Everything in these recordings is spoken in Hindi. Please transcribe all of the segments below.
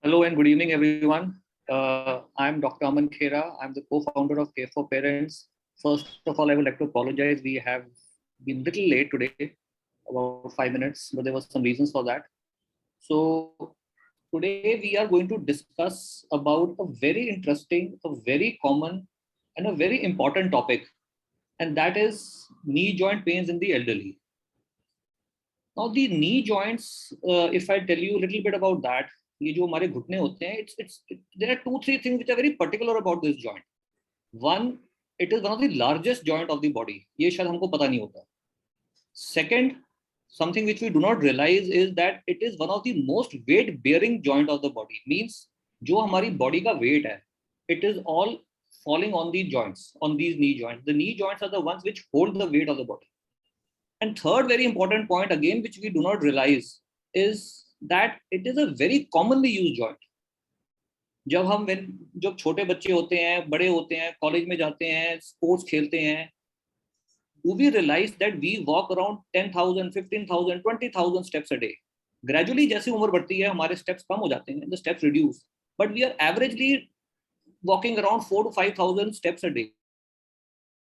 Hello and good evening, everyone. I'm Dr. Aman Khera. I'm the co-founder of Care for Parents. First of all, I would like to apologize. We have been a little late today, about 5 minutes, but there were some reasons for that. So today we are going to discuss about a very interesting, a very common, and a very important topic, and that is knee joint pains in the elderly. Now the knee joints, if I tell you a little bit about that, ये जो हमारे घुटने होते हैं, there are two three things which are very particular about this joint. One, it is one of the largest joint of the body. ये शायद हमको पता नहीं होता. Second, something which we do not realize is that it is one of the most weight bearing joint of the body. Means जो हमारी body का weight है, it is all falling on the joints, on these knee joints. The knee joints are the ones which hold the weight of the body. And third very important point again, which we do not realize, is that it is a very commonly used joint. जब छोटे बच्चे होते हैं, बड़े होते हैं, कॉलेज में जाते हैं, स्पोर्ट्स खेलते हैं, do we realize that we walk around 10,000, 15,000, 20,000 steps a day? Gradually, जैसे उम्र बढ़ती है, हमारे steps कम हो जाते हैं, the steps reduce, but we are averagely walking around 4 to 5,000 steps a day.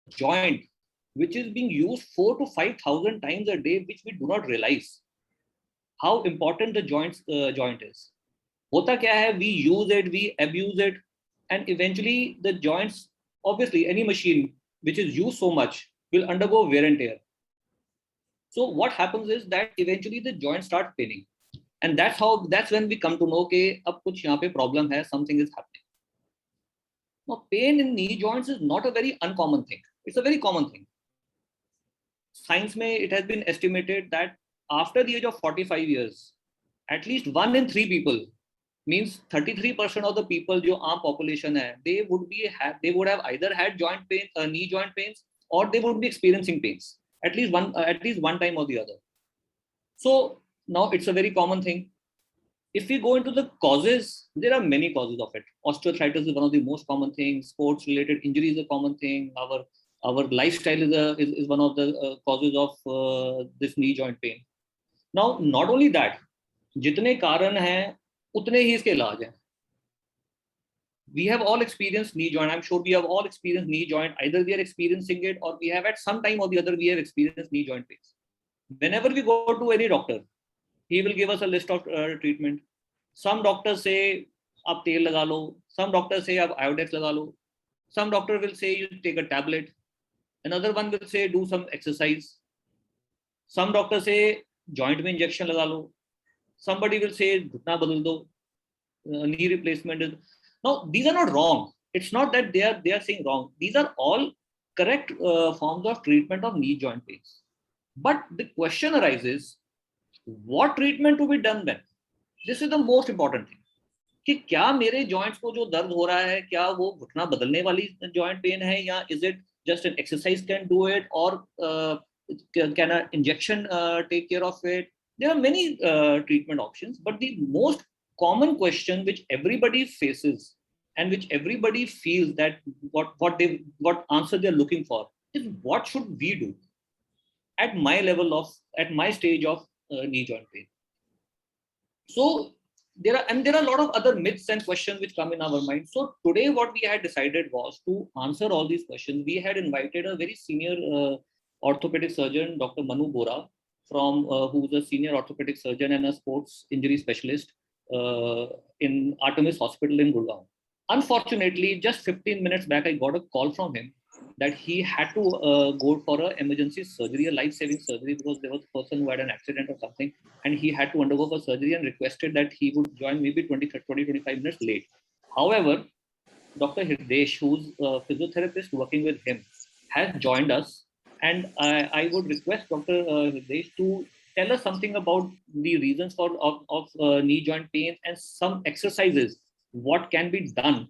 Joint which is being used 4 to 5,000 times a day, which we do not realize how important the joint is. Hota kya hai? We use it, we abuse it, and eventually the joints, obviously any machine which is used so much will undergo wear and tear. So what happens is that eventually the joints start paining, and that's when we come to know कि अब कुछ यहाँ पे problem है, something is happening. Now pain in knee joints is not a very uncommon thing. It's a very common thing. Science में it has been estimated that after the age of 45 years, at least 1 in 3 people, means 33% of the people जो आम population है, they would have either had joint pain, knee joint pains, or they would be experiencing pains at least one time or the other. So now it's a very common thing. If we go into the causes, there are many causes of it. Osteoarthritis is one of the most common things. Sports related injury is a common thing. Our lifestyle is one of the causes of this knee joint pain. Now, not only that, जितने कारण हैं, उतने ही इसके इलाज हैं. We have all experienced knee joint. I'm sure we have all experienced knee joint. Either we are experiencing it, or we have at some time or the other we have experienced knee joint pains. Whenever we go to any doctor, he will give us a list of treatment. Some doctors say, आप तेल लगा लो. Some doctors say, आप Iodex लगा लो. Some doctor will say, you take a tablet. Another one will say, do some exercise. Some doctors say, joint में injection लगा लो. Somebody will say, घुटना बदल दो. Knee replacement is. Now, these are not wrong. It's not that they are saying wrong. These are all correct forms of treatment of knee joint pains. But the question arises, what treatment to be done then? This is the most important thing. कि क्या मेरे joints को जो दर्द हो रहा है, क्या वो घुटना बदलने वाली joint pain है, या is it just an exercise can do it, or can an injection take care of it? There are many treatment options, but the most common question which everybody faces and which everybody feels that what answer they're looking for is, what should we do at my stage of knee joint pain? So there are a lot of other myths and questions which come in our mind. So today what we had decided was to answer all these questions. We had invited a very senior orthopedic surgeon, Dr. Manu Bora, from who's a senior orthopedic surgeon and a sports injury specialist in Artemis Hospital in Gurgaon. Unfortunately, just 15 minutes back, I got a call from him that he had to go for an emergency surgery, a life-saving surgery, because there was a person who had an accident or something, and he had to undergo for surgery and requested that he would join maybe 25 minutes late. However, Dr. Hirdesh, who's a physiotherapist working with him, has joined us, and I would request Dr. Hirdesh to tell us something about the reasons of knee joint pain and some exercises, what can be done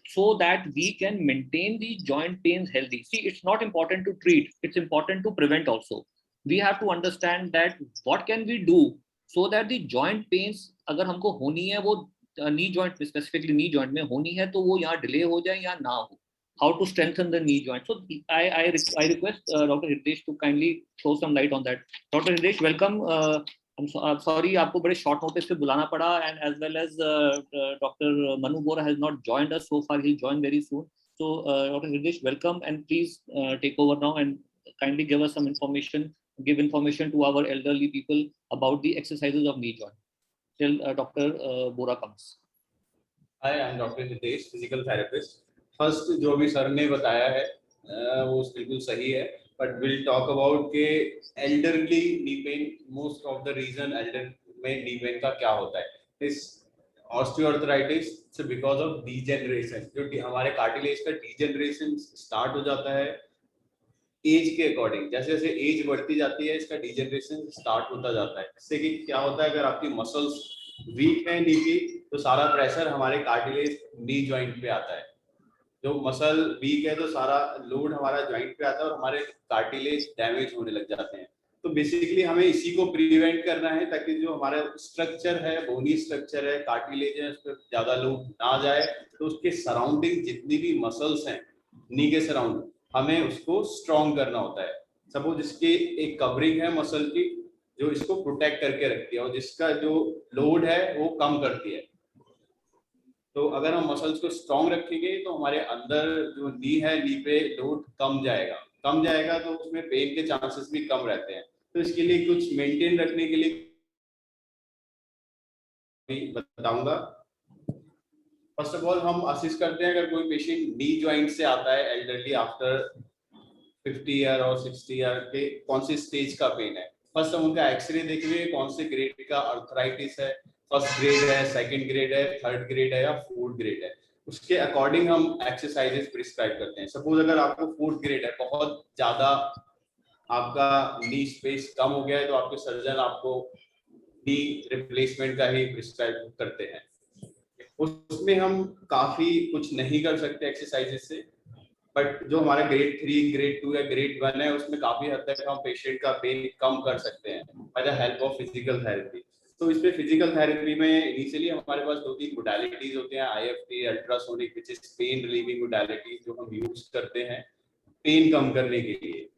so that we can maintain the joint pains healthy. See, it's not important to treat, it's important to prevent also. We have to understand that what can we do so that the joint pains, अगर हमको होनी है वो knee joint, specifically knee joint में होनी है, तो वो यहाँ delay हो जाए या ना हो. How to strengthen the knee joint. So I request Dr. Hirdesh to kindly throw some light on that. Dr. Hirdesh, welcome. I'm sorry, आपको बड़े short notice पे बुलाना पड़ा, and as well as Dr. Manu Bora has not joined us so far. He'll join very soon. So Dr. Hridesh, welcome, and please take over now and kindly give us some information, give information to our elderly people about the exercises of knee joint till Dr. Bora comes. Hi, I'm Dr. Hridesh, physical therapist. First, जो भी सर ने बताया है वो बिल्कुल सही है. But we'll talk about के elderly knee pain. Most of the reason elder में knee pain का क्या होता है? This osteoarthritis is because of degeneration. जो हमारे cartilage का degeneration start हो जाता है एज के अकॉर्डिंग. जैसे जैसे एज बढ़ती जाती है इसका डिजेनरेशन स्टार्ट होता जाता है. इससे कि क्या होता है, अगर आपकी मसल्स वीक है नी की तो सारा प्रेशर हमारे कार्टिलेज नी जॉइंट पे आता है. जो मसल वीक है तो सारा लोड हमारा जॉइंट पे आता है और हमारे कार्टिलेज डैमेज होने लग जाते हैं. तो बेसिकली हमें इसी को प्रिवेंट करना है ताकि जो हमारा स्ट्रक्चर है, बोनी स्ट्रक्चर है, कार्टिलेज है, उस पर ज्यादा लोड ना जाए. तो उसके सराउंडिंग जितनी भी मसल्स हैं नी के सराउंड हमें उसको स्ट्रॉन्ग करना होता है. सपोज इसकी एक कवरिंग है मसल की जो इसको प्रोटेक्ट करके रखती है और जिसका जो लोड है वो कम करती है. तो अगर हम मसल्स को स्ट्रॉन्ग रखेंगे तो हमारे अंदर जो नी है, नी पे लोड कम जाएगा तो उसमें पेन के चांसेस भी कम रहते हैं. तो इसके लिए कुछ मेंटेन रखने के लिए बताऊंगा. फर्स्ट ऑफ ऑल हम असिस्ट करते हैं अगर कोई पेशेंट नी जॉइंट से आता है एल्डरली आफ्टर 50 ईयर और 60 ईयर के कौन सी स्टेज का पेन है. फर्स्ट हम उनका एक्सरे देखेंगे कौन से ग्रेड का अर्थराइटिस है. फर्स्ट ग्रेड है, सेकंड ग्रेड है, थर्ड ग्रेड है या फोर्थ ग्रेड है. उसके अकॉर्डिंग हम एक्सरसाइजेस प्रिस्क्राइब करते हैं. सपोज अगर आपको फोर्थ ग्रेड है, बहुत ज्यादा आपका नी स्पेस कम हो गया है तो आपके सर्जन आपको नी रिप्लेसमेंट का ही प्रिस्क्राइब करते हैं. उसमें हम काफी कुछ नहीं कर सकते एक्सरसाइजेस से. बट जो हमारा ग्रेड 3, ग्रेड 2 या ग्रेड 1 है उसमें काफी हद तक हम पेशेंट का पेन कम कर सकते हैं by the help of physical therapy. तो इसमें फिजिकल थेरेपी में इनिशियली हमारे पास 2-3 मोडालिटीज होते हैं. IFT, ultrasonic, which is pain relieving modality, जो हम यूज करते हैं पेन कम करने के लिए,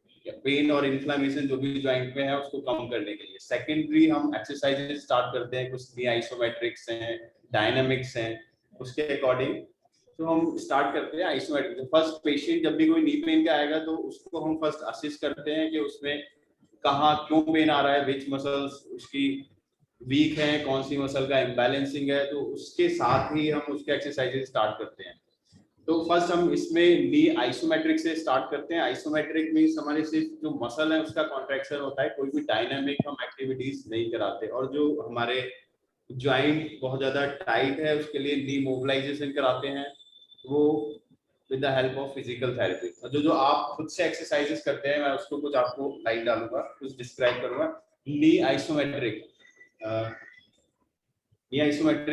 पेन और इन्फ्लेमेशन जो भी जॉइंट में है उसको कम करने के लिए. सेकेंडरी हम एक्सरसाइजेस स्टार्ट करते हैं. कुछ नी आइसोमेट्रिक्स हैं, डायनामिक्स हैं, उसके अकॉर्डिंग तो हम स्टार्ट करते हैं आइसोमेट्रिक. फर्स्ट पेशेंट जब भी कोई नी पेन का आएगा तो उसको हम फर्स्ट असिस्ट करते हैं कि उसमें कहाँ क्यों पेन आ रहा है, विच मसल्स उसकी वीक है, कौन सी मसल का इम्बैलेंसिंग है. तो उसके साथ ही हम उसके एक्सरसाइजेस स्टार्ट करते हैं. तो फर्स्ट हम इसमें नी आइसोमेट्रिक से स्टार्ट करते हैं. आइसोमेट्रिक मींस हमारे सिर्फ जो मसल है उसका कॉन्ट्रैक्शन होता है, कोई भी डायनामिक हम एक्टिविटीज नहीं कराते. और जो हमारे जॉइंट बहुत ज्यादा टाइट है उसके लिए नी मोबिलाइजेशन कराते हैं, वो with the help of physical therapy. जो आप खुद से एक्सरसाइजेस करते हैं मैं उसको कुछ आपको लाइन डालूंगा, कुछ डिस्क्राइब करूंगा. नी आइसोमेट्रिक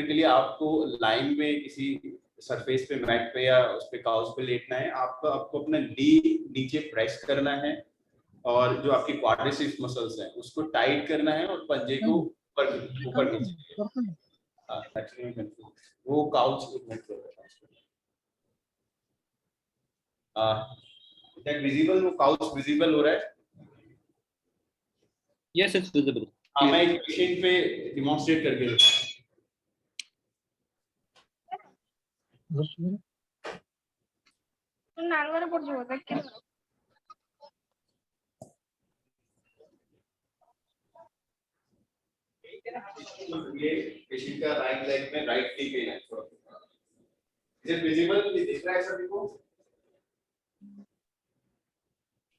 के लिए आपको लाइन में किसी सरफेस पे, मैट पे या उस पे काउच पे लेटना है. आपको अपना नी नीचे प्रेस करना है और जो आपकी क्वाड्रिसेप्स मसल्स हैं उसको टाइट करना है और पंजे को ऊपर नीचे. वो काउच that visible, वो काउच विजिबल हो रहा है? Yes, it's visible. मैं एक पेशेंट पे डिमॉन्स्ट्रेट करके ये पेशेंट का राइट लेग में राइट नी पेन है. Is it visible? ये दिख रहा है सभी को?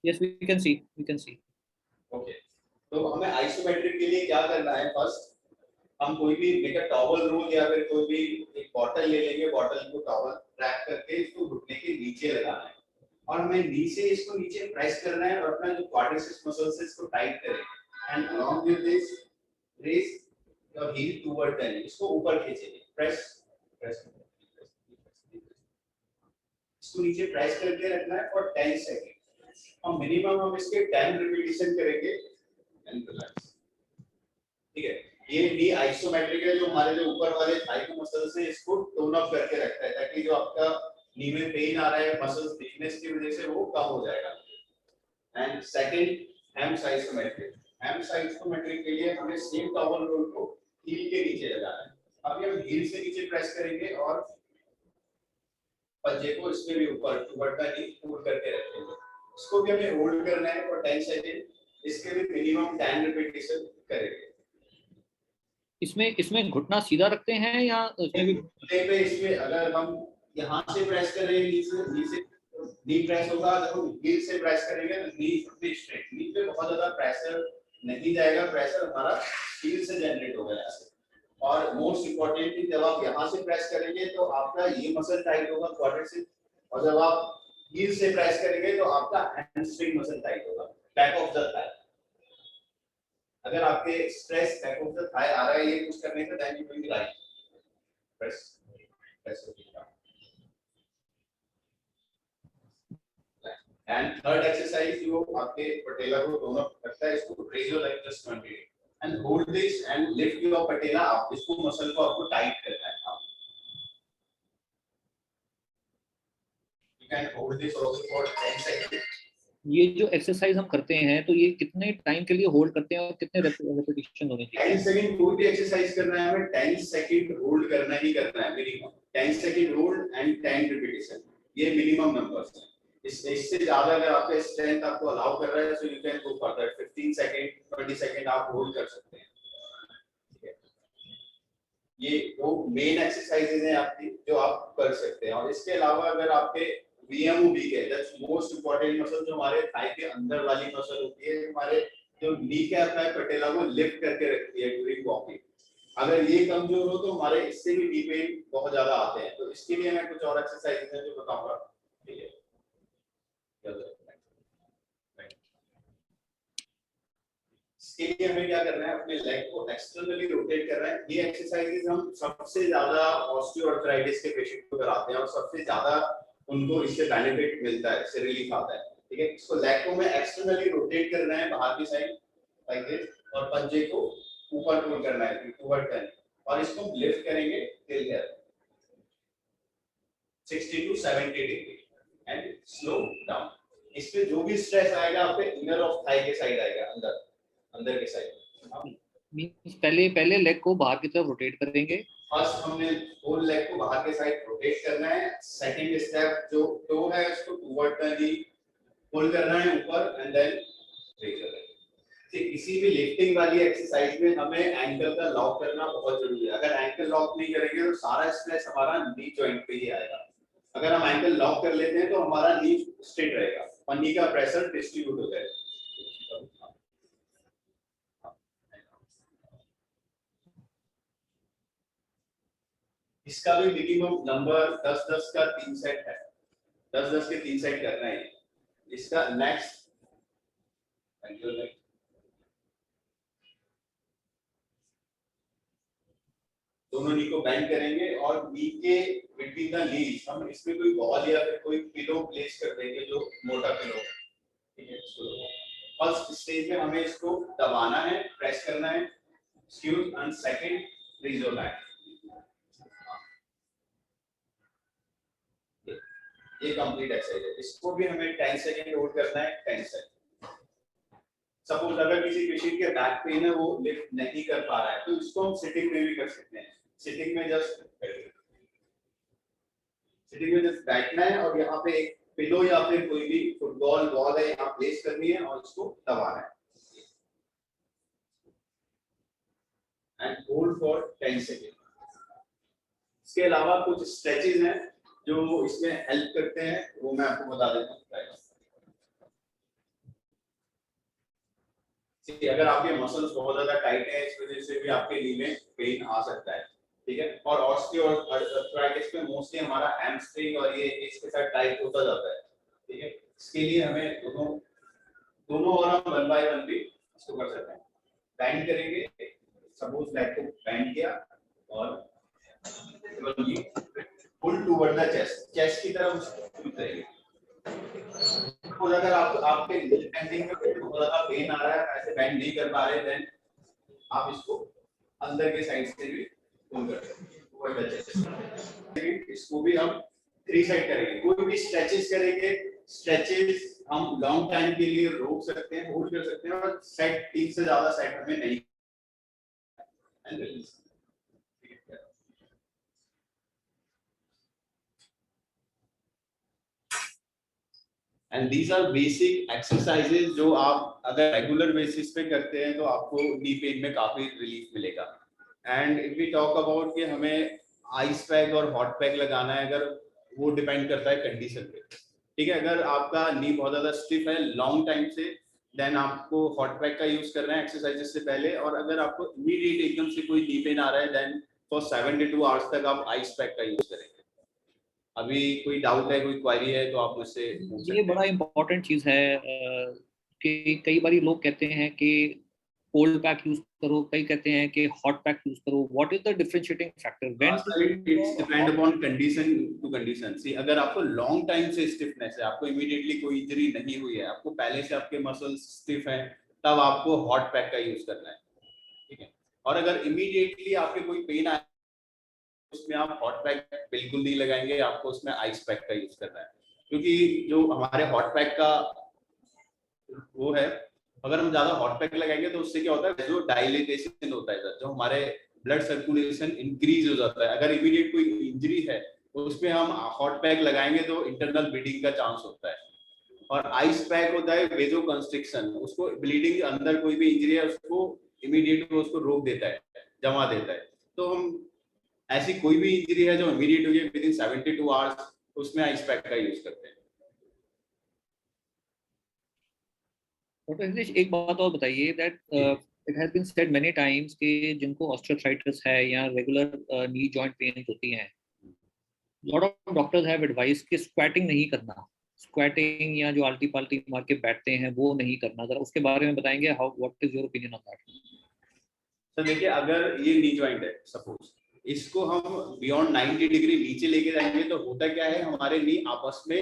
Yes, we can see. Okay. तो हमें आइसोमेट्रिक के लिए क्या करना है? फर्स्ट हम कोई भी लेकर टॉवल रोल या फिर कोई भी एक बॉटल ले लेंगे. बॉटल को टॉवल रैप करके इसको घुटने के नीचे लगाना है और हमें नीचे इसको नीचे प्रेस करना है और अपना जो क्वाड्रिसेप्स मसल्स है इसको टाइट करेंगे. And along with this raise your heel toward the knee. इसको ऊपर खींचेंगे. प्रेस इसको नीचे प्रेस करके रखना है फॉर 10 सेकंड. और मिनिमम हम इसके 10 रिपीटेशन करेंगे एंड रिलैक्स. ठीक है. ये नी आइसोमेट्रिक है जो हमारे जो ऊपर वाले थाई के मसल्स हैं इसको टोन अप करके रखता है ताकि जो आपका नी में पेन आ रहा है मसल्स वीकनेस की वजह से वो कम हो जाएगा. And second hams isometric. Ham isometric के लिए हमें सेम टॉवल रोल को हील के नीचे लगाना है। अभी हम हील से नीचे प्रेस करेंगे और पंजे को इसके भी ऊपर टुवर्ड द नी पुल करके रखेंगे। इसको भी हमें होल्ड करना है फॉर 10 सेकंड। इसके भी मिनिमम 10 रिपीटेशन करेंगे। इसमें घुटना सीधा रखते हैं या इसमें भी? पे इसमें अगर हम यहाँ से प्रेस कर रहे हैं नीचे नी प्रेस होगा, जब हम हील से प्रेस करेंगे तो नी अपने स्ट्रेट, नी पे बहुत ज्यादा प्रेशर नहीं जाएगा, प्रेशर हमारा हील से जनरेट होगा यहाँ से। और मोस्ट इम्पोर्टेंटली जब आप यहाँ से प्रेस करेंगे तो आपका ये मसल टाइट होगा क्वाड्रिसेप, और जब आप हील से प्रेस करेंगे तो आपका हैमस्ट्रिंग मसल टाइट होगा, बैक ऑफ द थाई। अगर आपके stress back of the thigh आ रहा है ये कुछ करने का, then you will right press press. And third exercise जो आपके पटेला को दोनों करता है, इसको raise your leg just 20 and hold this and lift your patella. आप इसको मसल को आपको टाइट करना है। आप you can hold this also for 10 second. ये जो एक्सरसाइज हम करते हैं तो ये कितने टाइम के लिए होल्ड करते हैं और कितने रेपिटेशन होने चाहिए? 10 सेकंड कोई भी एक्सरसाइज करना है हमें 10 सेकंड होल्ड करना ही करना है minimum. 10 second hold and 10 repetition, ये मिनिमम नंबर्स हैं। इससे ज्यादा अगर आपका स्ट्रेंथ आपको अलाउ कर रहा है so you can go further. 15 second 20 second आप होल्ड कर सकते हैं। ठीक है, ये दो मेन एक्सरसाइजेज हैं आपकी जो आप कर सकते हैं। और इसके अलावा अगर आपके वीएमओ वीक है, दैट्स मोस्ट इंपॉर्टेंट मसल, जो हमारे थाई के अंदर वाली मसल होती है, हमारे जो नी कैप है पटेला को लिफ्ट करके रखती है ड्यूरिंग वॉकिंग। अगर ये कमजोर हो तो हमारे इससे भी नी पेन बहुत ज्यादा आते हैं। तो इसके लिए मैं कुछ और एक्सरसाइजेज हैं जो बताऊंगा। ठीक है, इसके लिए हमें क्या करना है, अपने लेग को एक्सटर्नली रोटेट करना है। ये एक्सरसाइजेज हम सबसे ज्यादा ऑस्टियोआर्थराइटिस के पेशेंट को कराते हैं और सबसे ज्यादा उनको इससे बेनिफिट मिलता है, इससे रिलीफ आता है। ठीक है, इसको लेग को में एक्सटर्नली रोटेट करना है बाहर की साइड लाइक दिस, और पंजे को ऊपर पुल करना है टुवर्ड द, और इसको लिफ्ट करेंगे till here 60 to 70 degree and slow down. इस पे जो भी स्ट्रेस आएगा आपके इनर ऑफ थाई के साइड आएगा, अंदर के साइड। मींस पहले लेग को बाहर की तरफ रोटेट करेंगे। फर्स्ट हमने होल लेग को बाहर के साइड रोटेट करना है। सेकंड स्टेप जो टो है उसको टुवर्ड द नी पुल करना है ऊपर एंड देन रेज करना है। ठीक, किसी भी लिफ्टिंग वाली एक्सरसाइज में हमें एंकल का लॉक करना बहुत जरूरी है। अगर एंकल लॉक नहीं करेंगे तो सारा स्ट्रेस हमारा नी जॉइंट पे ही आएगा। अगर हम एंकल लॉक कर लेते हैं तो हमारा नी स्ट्रेट रहेगा और नी का प्रेशर डिस्ट्रीब्यूट हो जाएगा। इसका भी मिनिमम नंबर 10-10 का 3 सेट है। 10-10 के 3 सेट करना है। इसका नेक्स्ट दोनों नी को बेंड करेंगे और नी के बिटवीन द नीज हम इसमें कोई बॉल या फिर कोई पिलो प्लेस कर देंगे, जो मोटा पिलो। ठीक है, फर्स्ट स्टेज में हमें इसको दबाना है, प्रेस करना है, excuse, and second raise your back. ये कंप्लीट एक्सरसाइज है। इसको भी हमें 10 सेकंड होल्ड करना है। 10 सेकंड। सपोज अगर किसी पेशेंट के बैक पेन है, वो लिफ्ट नहीं कर पा रहा है, तो इसको हम सिटिंग में भी कर सकते हैं। सिटिंग में जस्ट बैठना है और यहाँ पे एक पिलो या फिर कोई भी फुटबॉल बॉल है यहाँ प्लेस करनी है और इसको दबाना है एंड होल्ड फॉर 10 सेकंड। इसके अलावा कुछ स्ट्रेचेस हैं जो इसमें हेल्प करते हैं, वो मैं आपको बता देता हूँ। अगर आपके मसल्स बहुत ज्यादा टाइट है, इस वजह से भी आपके नी में पेन आ सकता है। ठीक है, और ऑस्टियोआर्थराइटिस में मोस्टली हमारा हैमस्ट्रिंग और ये इसके साथ टाइट होता जाता है। ठीक है, इसके लिए हमें दोनों और हम 1 बाय 1 भी इसको कर सकते हैं। बेंड करेंगे, सपोज लेग को बेंड किया और पुल टुवर्ड द चेस्ट की तरफ पुल करेंगे। और अगर आपके बेंडिंग में बहुत ज्यादा पेन आ रहा है, ऐसे बेंड नहीं कर पा रहे, देन आप इसको अंदर के साइड से भी पुल कर सकते हैं। इसको भी हम 3 साइड करेंगे। कोई भी स्ट्रेचेस करेंगे, स्ट्रेचेस हम लॉन्ग टाइम के लिए रोक सकते हैं, होल्ड कर सकते हैं, और सेट 3 से ज्यादा सेट हमें नहीं and release. And these are basic exercises जो आप अगर रेगुलर बेसिस पे करते हैं तो आपको नी पेन में काफी रिलीफ मिलेगा। And if we talk about कि हमें आइस पैक और हॉट पैक लगाना है, अगर वो डिपेंड करता है कंडीशन पे, ठीक है। अगर आपका नी बहुत ज्यादा स्टिफ है लॉन्ग टाइम से, देन आपको हॉट पैक का यूज करना है एक्सरसाइजेस से पहले। और अगर आपको इमीडिएट एकदम से कोई नी पेन आ रहा है, देन फॉर 72 आवर्स तक आप आइस पैक का यूज करेंगे। अभी कोई डाउट है, कोई क्वेरी है तो आप मुझसे पूछ सकते ये हैं। बड़ा इम्पोर्टेंट चीज है कि कई बार लोग कहते हैं कि कोल्ड पैक यूज करो, कई कहते हैं कि हॉट पैक यूज करो। What is the differentiating factor when it's depend upon condition to condition. See, अगर आपको लॉन्ग टाइम से स्टिफनेस है, आपको इमीडिएटली कोई इंजरी नहीं हुई है, आपको पहले से आपके मसल्स स्टिफ हैं, तब आपको हॉट पैक का यूज करना है, ठीक है। और अगर इमीडिएटली आपके कोई पेन आए, उसमें आप हॉट पैक बिल्कुल नहीं लगाएंगे, आपको उसमें आइस पैक का यूज करना है। क्योंकि जो हमारे हॉट पैक का वो है, अगर हम ज्यादा हॉट पैक लगाएंगे तो उससे क्या होता है, जो डायलेटेशन होता है, जो हमारे ब्लड सर्कुलेशन इंक्रीज हो जाता है। अगर इमीडिएट कोई इंजरी है तो उसमें हम हॉट पैक लगाएंगे तो इंटरनल ब्लीडिंग का चांस होता है। और आइस पैक होता है वेजो कंस्ट्रिक्शन, उसको ब्लीडिंग अंदर कोई भी इंजरी है उसको इमीडिएट उसको रोक देता है, जमा देता है। तो हम ऐसी कोई भी इंजरी है जो इमीडिएट हुई है विद इन 72 आवर्स, उसमें आइस पैक का यूज करते हैं। डॉक्टर हितेश, एक बात और बताइए that it has been said many times कि जिनको ऑस्टियोआर्थराइटिस है या रेगुलर नी जॉइंट पेन होती हैं, lot of doctors have advice कि स्क्वाटिंग नहीं करना। स्क्वाटिंग या जो आल्टी पाल्टी मार के बैठते हैं वो नहीं करना। जरा उसके बारे में बताएंगे, how what is your opinion on that? तो देखिए, अगर ये नी जॉइंट है सपोज, इसको हम बियॉन्ड 90 डिग्री नीचे लेके जाएंगे तो होता क्या है, हमारे नी आपस में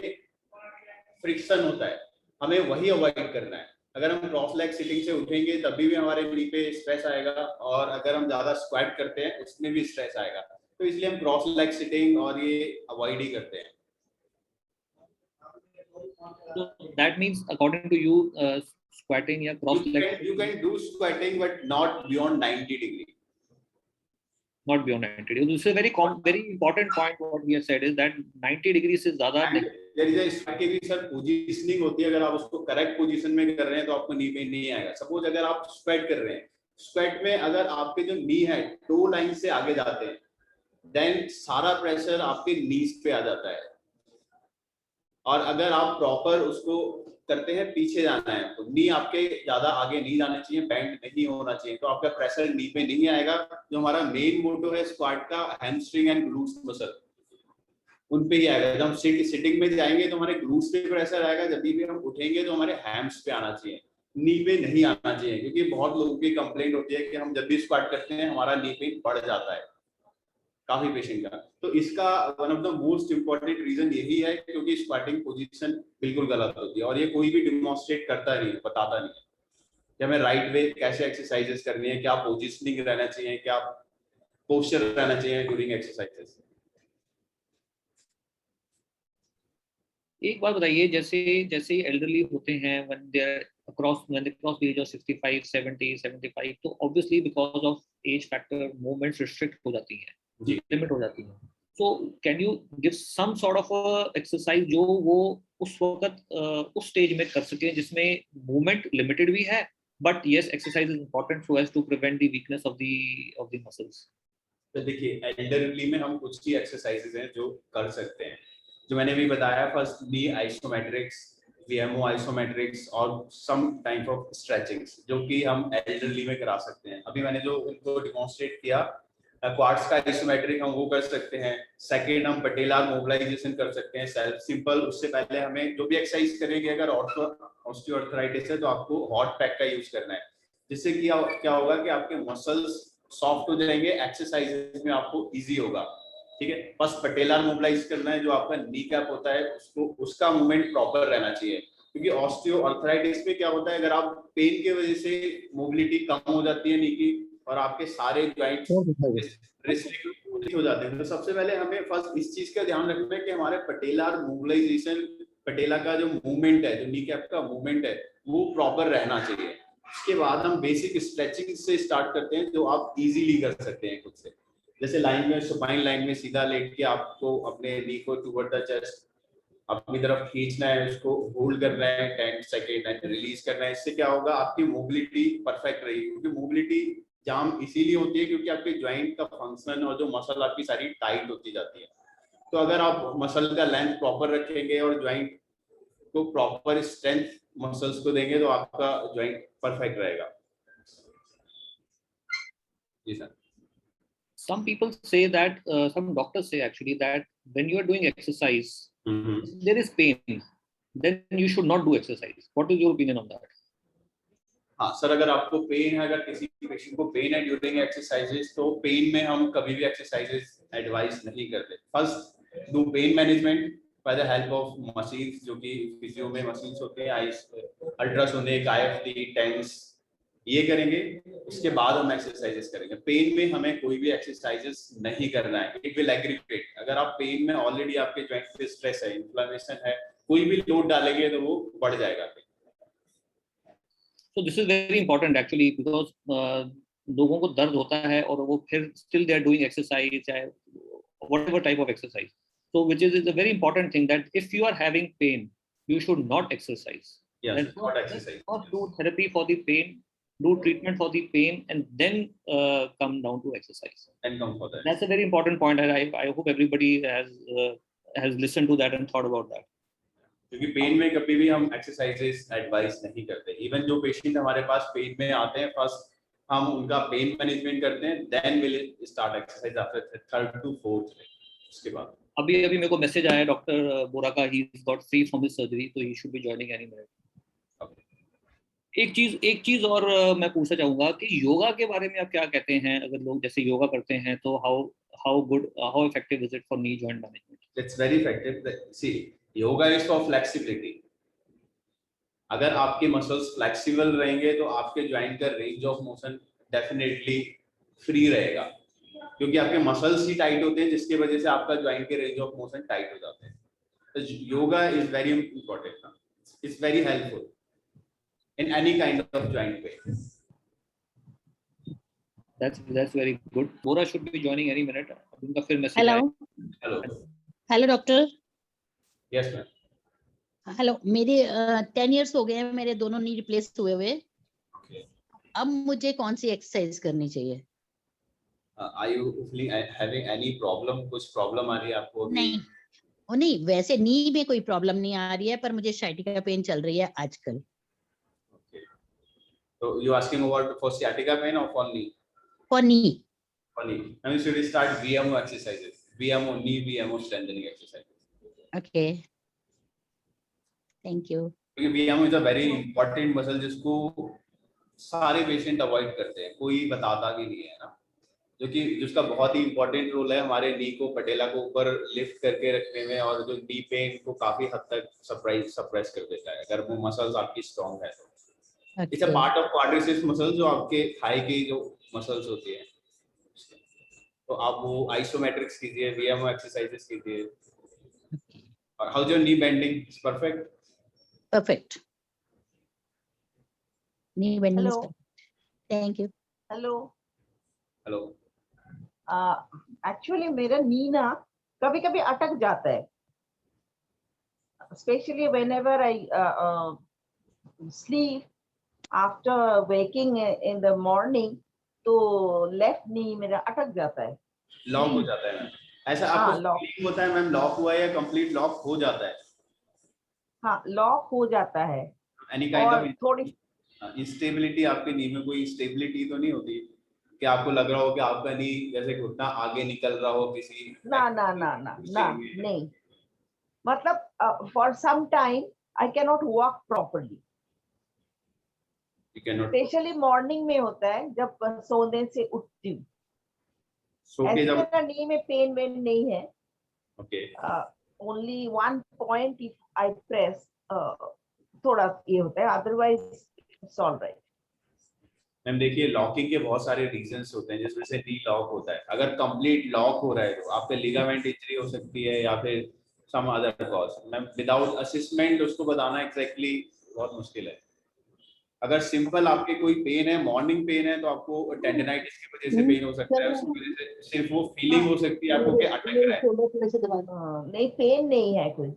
फ्रिक्शन होता है, हमें वही अवॉइड करना है। अगर हम क्रॉस लेग सिटिंग से उठेंगे तभी भी हमारे नी पे स्ट्रेस आएगा, और अगर हम ज्यादा स्क्वाट करते हैं उसमें भी स्ट्रेस आएगा। तो इसलिए हम क्रॉस लेग सिटिंग और ये अवॉइड ही करते हैं। So that means according to you, squatting या cross leg You can do squatting but not beyond 90 degree. not beyond 90 degrees. This is a very important point. What we have said is that 90 degrees से ज़्यादा नहीं। There is a squat की भी सर पोजीशनिंग होती है, अगर आप उसको करेक्ट पोजीशन में कर रहे हैं तो आपको नी पेन नहीं आएगा। सपोज अगर आप स्क्वाट कर रहे हैं, स्क्वाट में अगर आपके जो नी है टो लाइन से आगे जाते हैं, देन सारा प्रेशर आपके नीज पे आ जाता है। और अगर आप प्रॉपर उसको करते हैं, पीछे जाना है तो नी आपके ज्यादा आगे नहीं जाना चाहिए, बेंड नहीं होना चाहिए, तो आपका प्रेशर नी पे नहीं आएगा। जो हमारा मेन मोटो है स्क्वाट का, हैमस्ट्रिंग एंड ग्लूट्स मसल, उन पे ही आएगा। जब हम सिटिंग में जाएंगे तो हमारे ग्लूट्स पे प्रेशर आएगा, जब भी हम उठेंगे तो हमारे हैम्स पे आना चाहिए, नी पे नहीं आना चाहिए। क्योंकि बहुत लोगों की कंप्लेंट होती है कि हम जब भी स्क्वाट करते हैं हमारा नी पेन बढ़ जाता है, काफी पेशेंट का। तो इसका one of the most important reason यही है, क्योंकि स्क्वाटिंग पोजीशन बिल्कुल गलत होती है, और ये कोई भी डिमॉन्स्ट्रेट करता नहीं है, बताता नहीं है कि हमें राइट वे कैसे एक्सरसाइजेस करनी है, क्या पोजीशनिंग रहना चाहिए, क्या पोस्चर रहना चाहिए ड्यूरिंग एक्सरसाइजेस। एक बात बताइए, जैसे जैसे एल्डरली होते हैं when they cross the age of 65, 70, 75, तो obviously because of age factor movements restrict हो जाती हैं, लिमिट हो जाती हैं। So can you give some sort of a exercise जो वो उस वक्त उस स्टेज में कर सकें जिसमें मूवमेंट लिमिटेड भी है, but yes exercise is important so as to prevent the weakness of the muscles? तो देखिए, एल्डरली में हम कुछ ही एक्सरसाइजेस हैं जो कर सकते हैं, जो मैंने भी बताया। फर्स्ट नी आइसोमेट्रिक्स, वीएमओ आइसोमेट्रिक्स, और सम टाइप ऑफ स्ट्रेचिंग्स जो कि हम एल्डरली में करा सकते हैं। अभी मैंने जो उनको डिमॉन्स्ट्रेट किया, क्वाड्स का आइसोमेट्रिक हम वो कर सकते हैं। सेकेंड, हम पटेलार मोबिलाइजेशन कर सकते हैं, सेल्फ सिंपल। उससे पहले हमें जो भी एक्सरसाइज करेंगे, अगर ऑस्टियोआर्थराइटिस है तो आपको हॉट पैक का यूज करना है, जिससे कि क्या होगा कि आपके मसल्स सॉफ्ट हो जाएंगे, एक्सरसाइजेस में आपको इजी होगा, ठीक है। बस पटेलार मोबिलाइज करना है, जो आपका नी कैप होता है उसको, उसका मूवमेंट प्रॉपर रहना चाहिए। क्योंकि ऑस्टियोआर्थराइटिस में क्या होता है, अगर आप पेन की वजह से मोबिलिटी कम हो जाती है नी की, और आपके सारे जॉइंट्स रिस्ट्रिक्ट हो जाते हैं, तो सबसे पहले हमें फर्स्ट इस चीज का ध्यान रखना है कि हमारे पटेलार मोबिलाइजेशन पटेला का जो मूवमेंट है, जो नी कैप का मूवमेंट है, वो प्रॉपर रहना चाहिए। उसके बाद हम बेसिक स्ट्रेचिंग से स्टार्ट करते हैं, जो आप इजीली कर सकते हैं खुद से। जैसे लाइन में, सुपाइन लाइन में सीधा लेट के आपको अपने नी को टुवर्ड द चेस्ट अपनी तरफ खींचना है, उसको होल्ड करना है 10 सेकेंड एंड रिलीज करना है। इससे क्या होगा, आपकी मोबिलिटी परफेक्ट रहेगी, क्योंकि मोबिलिटी जाम इसीलिए होती है क्योंकि आपके ज्वाइंट का फंक्शन और जो मसल आपकी सारी टाइट होती जाती है। तो अगर आप मसल का लेंथ प्रॉपर रखेंगे और ज्वाइंट को प्रॉपर स्ट्रेंथ मसल्स को देंगे तो आपका ज्वाइंट परफेक्ट रहेगा। जी sir. Some people say that, some doctors say actually that when you are doing exercise, there is pain, then you should not do exercise. What is your opinion on that? हाँ सर, अगर आपको पेन है, अगर किसी पेशेंट को पेन है ड्यूरिंग एक्सरसाइजेस, तो पेन में हम कभी भी एक्सरसाइजेस एडवाइस नहीं करते। First do pain management by the help of machines, जो कि फिजियो में मशीन्स होते हैं, अल्ट्रासोनिक, IFT, टेंस, ये करेंगे। उसके बाद हम एक्सरसाइजेस करेंगे। पेन में हमें कोई भी एक्सरसाइजेस नहीं करना है, इट विल एग्रीवेट। अगर आप पेन में ऑलरेडी आपके ज्वाइंट पे स्ट्रेस है, इन्फ्लेमेशन है, कोई भी लोड डालेंगे तो वो बढ़ जाएगा। So this is very important actually, because लोगों को दर्द होता है और वो फिर still they are doing exercise, चाहे whatever type of exercise. So which is a very important thing, that if you are having pain, you should not exercise. Yes, And not exercise. Not do therapy for the pain, do treatment for the pain, and then come down to exercise. And come for that. That's a very important point, and I hope everybody has listened to that and thought about that. क्योंकि पेन में कभी भी हम एक्सरसाइजेस एडवाइस नहीं करते। इवन जो पेशेंट हमारे पास पेन में आते हैं, फर्स्ट हम उनका पेन मैनेजमेंट करते हैं, then will start exercise after 3rd to 4th day. उसके बाद अभी मेरे को मैसेज आया डॉक्टर बोरा का, he got free from his surgery, तो he should be joining any minute. एक चीज और मैं पूछना चाहूंगा कि योगा के बारे में आप क्या कहते हैं? अगर लोग जैसे योगा करते हैं तो how effective is it for knee joint management? It's very effective. See, yoga is for flexibility. अगर आपके मसल्स फ्लेक्सिबल रहेंगे तो आपके ज्वाइंट का range of motion definitely free रहेगा, क्योंकि आपके मसल्स ही टाइट होते हैं, जिसकी वजह से आपका ज्वाइंट के रेंज ऑफ मोशन टाइट हो जाते हैं। तो yoga is very important, it's very helpful in any kind of joint pain. That's very good. Bora should be joining any minute. उनका फिर message hello hello doctor. Yes ma'am. Hello, मेरे 10 इयर्स हो गए हैं मेरे दोनों नी रिप्लेस हुए हुए। अब मुझे कौन सी एक्सरसाइज करनी चाहिए? Are you having any problem? कुछ प्रॉब्लम आ रही है आपको? नहीं, वैसे नी में कोई प्रॉब्लम नहीं आ रही है, पर मुझे sciatica पेन चल रही है आजकल। So you asking about for sciatica pain or for knee? For knee. For knee. Now you should start VMO exercises. VMO, knee VMO strengthening exercises. Okay. Thank you. क्योंकि VMO is a very important muscle जिसको सारे पेशेंट अवॉइड करते हैं, कोई बताता भी नहीं है ना, जो कि जिसका बहुत ही इंपॉर्टेंट रोल है हमारे नी को, पटेला को ऊपर लिफ्ट करके रखने में, और जो नी पेन को काफी हद तक सप्रेस कर देता है अगर वो मसल्स आपकी स्ट्रांग है तो। It's a part of quadriceps muscle, जो आपके थाई की जो मसल्स होती है। तो आप वो आइसोमेट्रिक्स कीजिए, VMO एक्सरसाइजेस कीजिए। और how is your knee bending? It's perfect. Perfect. Knee bending is perfect. Thank you. Hello hello. Actually मेरा नी ना कभी कभी अटक जाता है, specially whenever I sleep after waking in the morning, तो लेफ्ट नी मेरा अटक जाता है, लॉक हो जाता है। ऐसा आपको फीलिंग होता है मैम, लॉक हुआ है या कंप्लीट लॉक हो जाता है? हाँ, लॉक हो जाता है। एनी काइंड ऑफ थोड़ी इंस्टेबिलिटी आपके नी में, कोई स्टेबिलिटी तो नहीं होती कि आपको लग रहा हो कि आपका नी जैसे घुटना आगे निकल रहा हो किसी? ना नहीं, मतलब for some time I can not walk properly. Specially morning में होता है जब सोने से उठती हूँ। मेरा नी में पेन वेन नहीं है। Only one point if I press थोड़ा ये होता है, अदरवाइज इट्स ऑलराइट। मैम देखिए, लॉकिंग के बहुत सारे रीजंस होते हैं जिसमें से नी लॉक होता है। अगर कंप्लीट लॉक हो रहा है तो आपके लिगामेंट इंजरी हो सकती है, या फिर some other cause. Without assessment उसको बताना exactly बहुत मुश्किल है. अगर सिंपल आपके कोई पेन है, मॉर्निंग पेन है, तो आपको टेंडनाइटिस की वजह से पेन हो सकता है, उसकी वजह से सिर्फ वो फीलिंग हो सकती है आपको कि अटक रहा है. नहीं, पेन नहीं है कोई.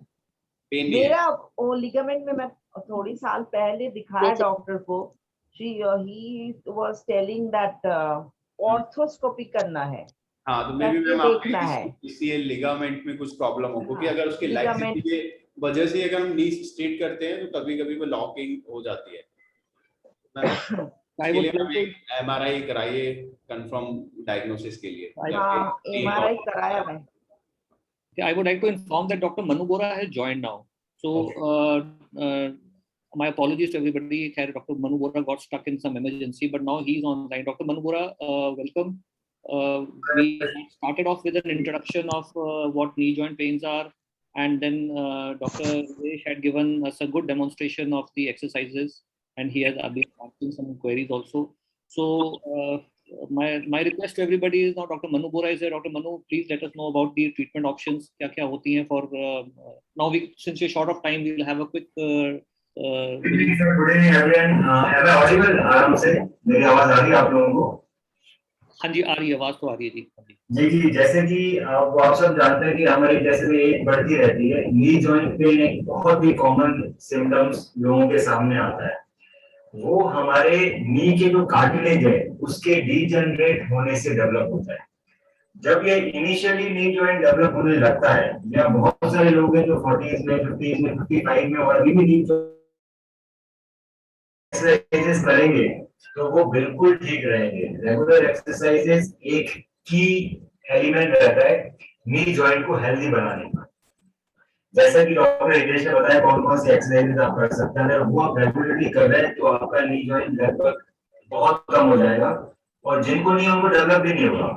पेन नहीं है. मेरा वो लिगामेंट में मैं थोड़ी साल पहले दिखाया डॉक्टर को. he was telling that arthroscopy करना है. हाँ, तो मे बी मैम देखना है आपके किसी लिगामेंट में कुछ प्रॉब्लम हो, क्योंकि अगर उसके लिगामेंट लैक्सिटी की वजह से अगर हम नी स्ट्रेट करते हैं तो कभी-कभी वो लॉकिंग हो जाती है. इसके लिए हमें एमआरआई कराइए कंफर्म डायग्नोसिस के लिए. हाँ, एमआरआई कराया है. I would like to inform that Dr. Manu Bora has joined now. So my apologies to everybody. Dr. Manu Bora got stuck in some emergency, but now he's online. Dr. Manu Bora, welcome. We started off with an introduction of what knee joint pains are, and then Dr. Rajesh had given us a good demonstration of the exercises, and he has been answering some queries also. So my request to everybody is now Dr. Manu Bora is here. Dr. Manu, please let us know about the treatment options. क्या होती हैं for now? Since we're short of time, we will have a quick. Good evening everyone. Am I audible? आराम से मेरी आवाज आ रही है आप लोगों को? हाँ जी, आ रही है, आवाज तो आ रही है जी. जी, जैसे कि आप सब जानते हैं कि हमारी जैसे एज बढ़ती रहती है, नी जॉइंट पेन एक बहुत ही कॉमन सिम्टम्स लोगों के सामने आता है. वो हमारे नी के जो कार्टिलेज है उसके डीजनरेट होने से डेवलप होता है. जब ये इनिशियली नी जॉइंट डेवलप होने लगता है, या बहुत सारे लोग हैं जो 40s में, 50s में, 55 में और अभी भी नी एक्सरसाइजेस करेंगे तो वो बिल्कुल ठीक रहेंगे. रेगुलर एक्सरसाइजेस एक की एलिमेंट रहता है नी जॉइंट को हेल्दी बनाने का. जैसा कि डॉक्टर हितेश ने बताया कौन कौन सी एक्सरसाइजेस आप कर सकते हैं, अगर वो आप रेगुलरली कर रहे हैं तो आपका नी जॉइंट लगभग बहुत कम हो जाएगा, और जिनको नहीं उनको डेवलप भी नहीं होगा.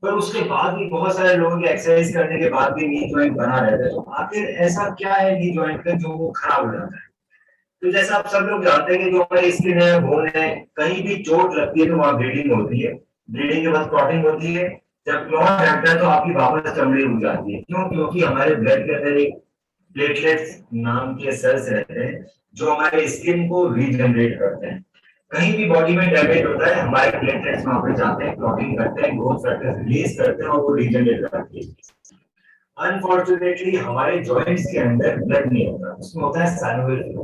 पर उसके बाद भी बहुत सारे लोगों के एक्सरसाइज करने के बाद भी नी जॉइंट बना रहता है. तो आखिर ऐसा क्या है नी जॉइंट का जो वो खराब हो जाता है? तो जैसा आप सब लोग जानते हैं कि जो हमारी स्किन है, बोन है, कहीं भी चोट लगती है तो वहां ब्लीडिंग होती है. ब्लीडिंग के बाद क्लॉटिंग होती है. जब क्लॉट लगता है तो आपकी वापस चमड़ी उग जाती है. क्यों? क्योंकि हमारे ब्लड के अंदर एक प्लेटलेट्स नाम के सेल्स रहते हैं जो हमारे स्किन को रीजनरेट करते हैं. कहीं भी बॉडी में डैमेज होता है, हमारे प्लेटलेट्स वहां पे जाते हैं, क्लॉटिंग करते हैं, ग्रोथ फैक्टर्स रिलीज करते हैं और वो रीजनरेट करते हैं. अनफॉर्चुनेटली हमारे जॉइंट्स के अंदर ब्लड नहीं होता, उसमें होता है साइनोवियल फ्लो.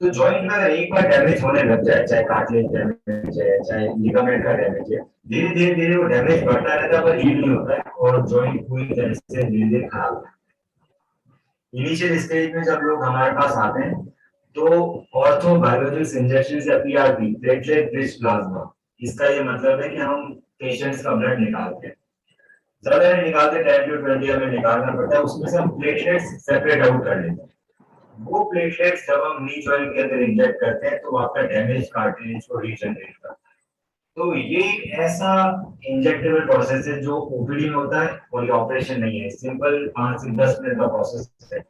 तो जॉइंट में अगर एक बार डैमेज होने लग जाए, चाहे कार्टिलेज डैमेज है, चाहे लिगामेंट का डैमेज है, धीरे धीरे धीरे वो डैमेज बढ़ता रहता है पर हील नहीं होता है और जॉइंट पूरी तरह से धीरे धीरे खराब होता है. इनिशियल स्टेज में जब लोग हमारे पास आते हैं तो ऑर्थो बायोलॉजिक्स इंजेक्शन या पीआरपी, प्लेटलेट रिच प्लाज्मा, इसका ये मतलब है कि हम पेशेंट्स का ब्लड निकालते हैं. ज्यादा नहीं निकालते, 10 to 20 में निकालना पड़ता है. उसमें से हम प्लेटलेट्स सेपरेट आउट कर लेते हैं. वो प्लेटलेट्स जब हम नी जॉइंट के अंदर इंजेक्ट करते हैं तो आपका डैमेज कार्टिलेज को रीजनरेट करता है. तो ये एक ऐसा इंजेक्टेबल प्रोसेस है जो ओपीडी में होता है और ये ऑपरेशन नहीं है. सिंपल 5 से 10 मिनट का प्रोसेस है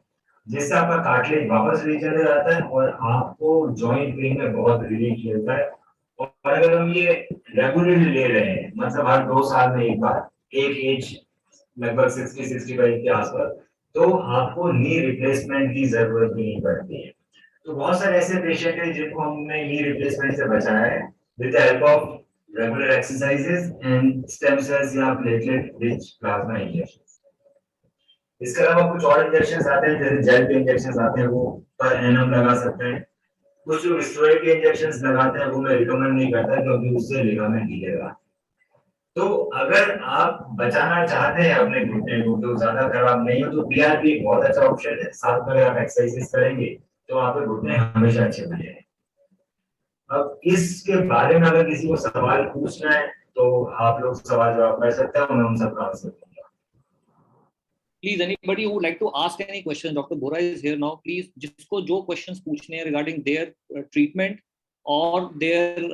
जिससे आपका कार्टिलेज वापस रीजनरेट आता है और आपको जॉइंट पेन में बहुत रिलीफ मिलता है. और अगर हम ये रेगुलरली ले रहे हैं, मतलब हर 2 साल में एक बार, एक एज लगभग 60-65 के आसपास, तो आपको नी रिप्लेसमेंट की जरूरत भी नहीं पड़ती है. तो बहुत सारे ऐसे पेशेंट हैं जिनको हमने नी रिप्लेसमेंट से बचाया है with the help of regular exercises and stem cells या प्लेटलेट रिच प्लाज्मा इंजेक्शन. इसके अलावा कुछ और इंजेक्शंस आते हैं, जैसे जेल के इंजेक्शंस आते हैं, वो पर एनएम लगा सकते हैं. कुछ जो स्टेरॉइड के इंजेक्शंस लगाते हैं वो मैं रिकमेंड नहीं करता क्योंकि उससे लिगामेंट गिरेगा. तो अगर आप बचाना चाहते हैं अपने घुटने को, तो ज्यादा खराब नहीं हो, तो पीआरपी एक बहुत अच्छा ऑप्शन है. साथ में अगर आप एक्सरसाइजेस करेंगे तो आपके घुटने हमेशा अच्छे बनेंगे. अब इसके बारे में अगर किसी को सवाल पूछना है तो आप लोग सवाल जवाब कर सकते हैं, मैं उन सबका आंसर दूंगा. Please, anybody who would like to ask any question, Dr. Bora is here now. Please, जिसको जो questions पूछने हैं regarding their treatment or their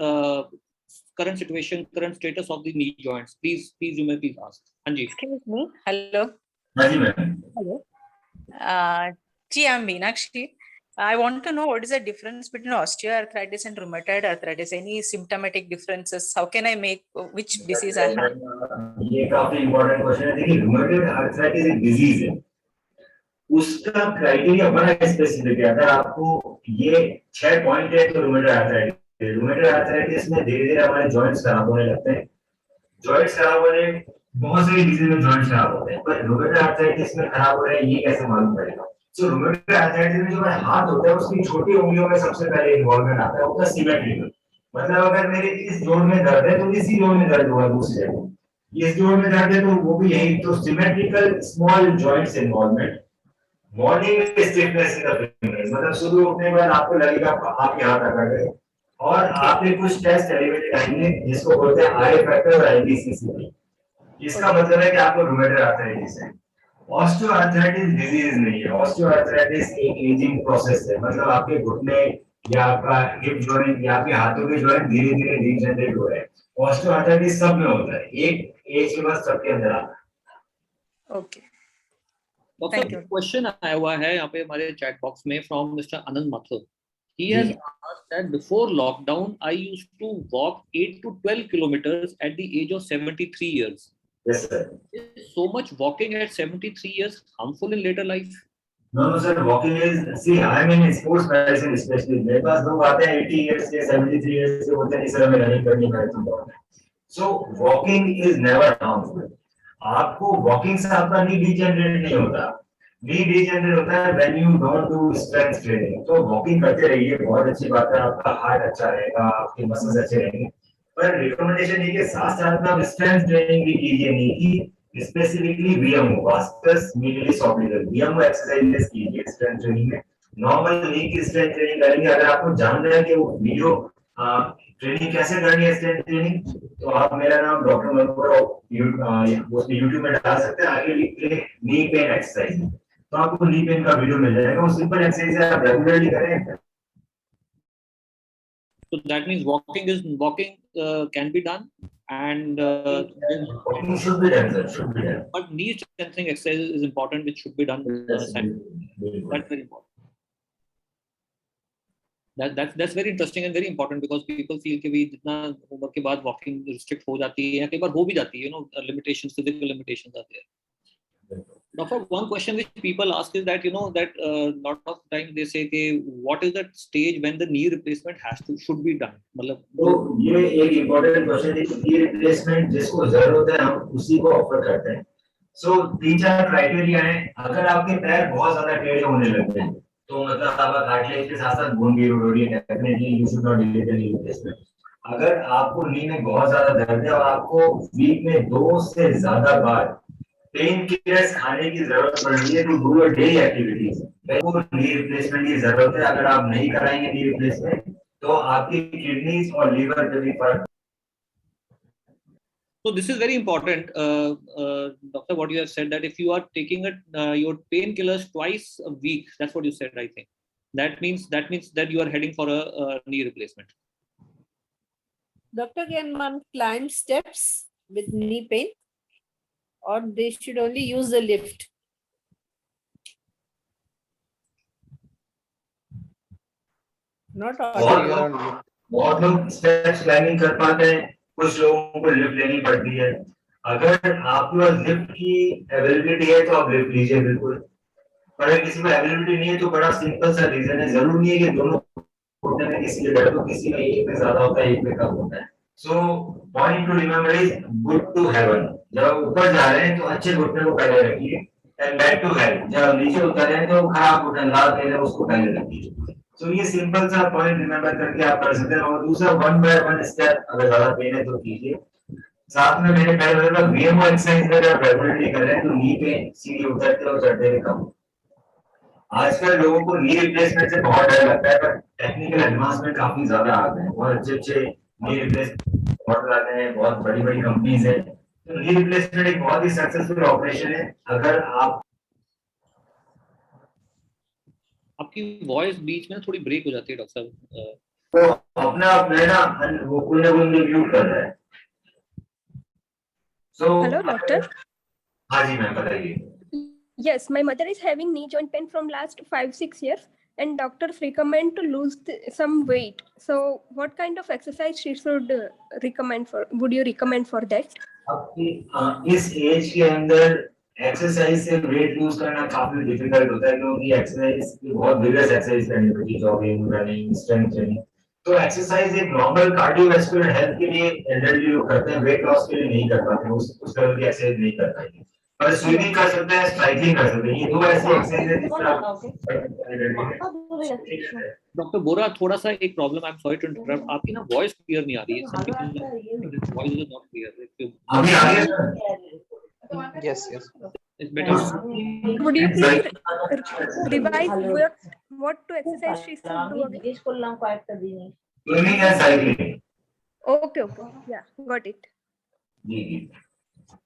current situation, current status of the knee joints, please you may please ask. हाँ जी. Excuse me. Hello. हाँ जी मैम. Hello. जी, I'm Meenakshi. I want to know what is the difference between osteoarthritis and rheumatoid arthritis. Any symptomatic differences? How can I make which disease I have? ये काफी important क्वेश्चन है. देखिए, rheumatoid arthritis एक डिजीज है. उसका क्राइटेरिया बड़ा स्पेसिफिक है। अगर आपको ये 6 पॉइंट है तो रूमेटॉइड आर्थराइटिस, रूमेटॉइड आर्थराइटिस में धीरे धीरे हमारे जॉइंट्स खराब होने लगते हैं। जॉइंट्स खराब होने, बहुत सारी डिजीज में जॉइंट्स खराब होते हैं, पर रूमेटॉइड आर्थराइटिस में खराब हो रहे हैं ये कैसे मालूम पड़ेगा? सो रूमेटॉइड आर्थराइटिस में जो हाथ होता है उसकी छोटी उंगलियों में सबसे पहले इन्वॉल्वमेंट आता है, उसका सिमेट्रिकल, मतलब अगर मेरे इस जोड़ में दर्द है तो इसी जोड़ में दर्द होगा, दूसरी जगह इस जोड़ में दर्द है तो वो भी यही। तो symmetrical small joints involvement, morning में स्टिफनेस इन द फिंगर्स, मतलब सुबह उठने के बाद आपको लगेगा आपके हाथ अकड़ गए, और आपने कुछ टेस्ट एलिवेटेड आएंगे जिसको बोलते हैं आई फैक्टर और आईबीसीसी। इसका मतलब है कि आपको रूमेटॉइड आर्थराइटिस है। ऑस्टियोआर्थराइटिस डिजीज नहीं है, ऑस्टियोआर्थराइटिस एक एजिंग प्रोसेस है, मतलब आपके घुटने या आपका हिप जॉइंट या आपके हाथों के जॉइंट धीरे धीरे रीजनरेट हो रहे हैं। ऑस्टियोआर्थराइटिस सब में होता है, एक एज के बाद सबके अंदर आता है। Okay. डॉक्टर, क्वेश्चन आया हुआ है यहाँ पे हमारे चैट बॉक्स में from mister Anand Mathur. He has asked that before lockdown, I used to walk 8 to 12 kilometers at the age of 73 years. Yes, sir. Is so much walking at 73 years harmful in later life? No, sir. Walking is, see, I mean, sports medicine especially. मेरे पास लोग आते हैं 80 years से 73 years से, बोलते हैं सर हमें रनिंग करनी है, मैराथन दौड़ना है। So walking is never harmful. आपको walking से आपका नी डिजेनरेट नहीं होता। नी डिजेनरेट होता है when you don't do strength training. तो walking करते रहिए, बहुत अच्छी बात है, आपका हार्ट अच्छा रहेगा, आपके मसल्स अच्छे रहेंगे। पर रिकमेंडेशन ये कि साथ साथ में आप स्ट्रेंथ ट्रेनिंग भी कीजिए, नहीं की specifically VMO, vastus medialis obliquus, VMO exercises कीजिए स्ट्रेंथ ट्रेनिंग में। नॉर्मल नी की स्ट्रेंथ ट्रेनिंग करेंगे। अगर आपको जानना है कि वो वीडियो ट्रेनिंग कैसे करनी है स्ट्रेंथ ट्रेनिंग, तो आप मेरा नाम डॉक्टर मनोहर उसमें यूट्यूब में डाल सकते हैं, आगे लिख के नी पेन एक्सरसाइज, तो आपको नी पेन का वीडियो मिल जाएगा। वो सिंपल एक्सरसाइज है, आप रेगुलरली करें। So that means walking can be done, and walking should be done, sir, should be done. But knee strengthening exercise is important, which should be done. That's very important. That's very interesting and very important, because people feel कि भी जितना उम्र के बाद walking restrict हो जाती है या कई बार हो भी जाती है, limitations, physical limitations are there. Doctor, one question which people ask is that that lot of times they say कि what is that stage when the knee replacement should be done? मतलब तो ये एक important question है कि knee replacement जिसको जरूरत है हम उसी को ऑफर करते हैं। So 3-4 क्राइटेरिया हैं। अगर आपके पैर बहुत ज्यादा टेढ़े होने लगते हैं तो मतलब आपका कार्टिलेज के साथ साथ बोन भी इरोड हो रही है, definitely you should not delay the knee replacement. अगर आपको नी में बहुत ज्यादा दर्द है और आपको वीक में 2 से ज्यादा बार पेन किलर्स खाने की जरूरत पड़ रही है to do your daily activities, तो नी रिप्लेसमेंट की जरूरत है। अगर आप नहीं कराएंगे नी रिप्लेसमेंट तो आपकी किडनीज और लीवर पे भी फर्क। So this is very important, doctor. What you have said, that if you are taking your painkillers twice a week, that's what you said. I think that means that you are heading for a knee replacement. Doctor, can one climb steps with knee pain, or they should only use the lift? Not all. बहुत लोग स्टेप्स क्लाइंबिंग कर पाते हैं, कुछ लोगों को लिफ्ट लेनी पड़ती है। अगर आपके पास लिफ्ट की अवेलेबिलिटी है तो आप लिफ्ट लीजिए बिल्कुल, पर अगर किसी में अवेलेबिलिटी नहीं है तो बड़ा सिंपल सा रीजन है, जरूर नहीं है कि दोनों घुटने में किसी के दर्द हो, किसी में एक में ज्यादा होता है एक में कम होता है। So point to remember is good to heaven. जब आप ऊपर जा रहे हैं तो अच्छे घुटने को पहले रखिए, एंड बैक टू हेल्थ जब नीचे उतर रहे हैं तो खराब घुटने लाल पहले उसको पहले रखिए। तो ये सिंपल सा पॉइंट रिमेंबर करके आप कर सकते हैं। और दूसरा 1 by 1 स्टेप, अगर ज्यादा पेन है तो कीजिए। साथ में मैंने पहले बताया VMO एक्सरसाइज अगर आप रेगुलरली कर रहे हैं तो नी पेन सीढ़ी उतरते और चढ़ते हुए कम। आजकल लोगों को नी रिप्लेसमेंट से बहुत डर लगता है, पर टेक्निकल एडवांसमेंट काफी ज्यादा आ गए हैं, बहुत अच्छे नी रिप्लेसमेंट मॉडल आ गए हैं, बहुत बड़ी कंपनीज हैं। तो नी रिप्लेसमेंट एक बहुत ही सक्सेसफुल ऑपरेशन है। अगर आप आपकी वॉइस बीच में थोड़ी ब्रेक हो जाती है डॉक्टर साहब, तो अपना मेरा वो कुल म्यूट कर रहा है। So hello doctor. हाँ जी मैम बताइए। Yes, my mother is having knee joint pain from last 5-6 years, and doctors recommend to lose some weight. So what kind of exercise she should recommend for? Would you recommend for that? आपकी इस एज के अंदर एक्सरसाइज से वेट लूज करना काफी डिफिकल्ट होता है, क्योंकि एक्सरसाइज बहुत विगरस एक्सरसाइज करनी पड़ती है, जॉगिंग, रनिंग, स्ट्रेंथ ट्रेनिंग। तो एक्सरसाइज एक नॉर्मल कार्डियोवैस्कुलर हेल्थ के लिए एल्डरली लोग करते हैं, वेट लॉस के लिए नहीं कर पाते, उस लेवल की एक्सरसाइज नहीं कर पाएंगे। पर स्विमिंग कर सकते हैं, साइकिलिंग कर सकते हैं, ये दो ऐसी एक्सरसाइज है जिससे आप डॉक्टर बोरा, थोड़ा सा एक problem, I am sorry to interrupt, आपकी ना वॉइस क्लियर नहीं आ रही है, वॉइस इज नॉट क्लियर। अभी आ रही है? Yes, yes. It's better. Would you please revise what to exercise she should do again? Swimming and cycling. Okay, yeah, got it. जी जी।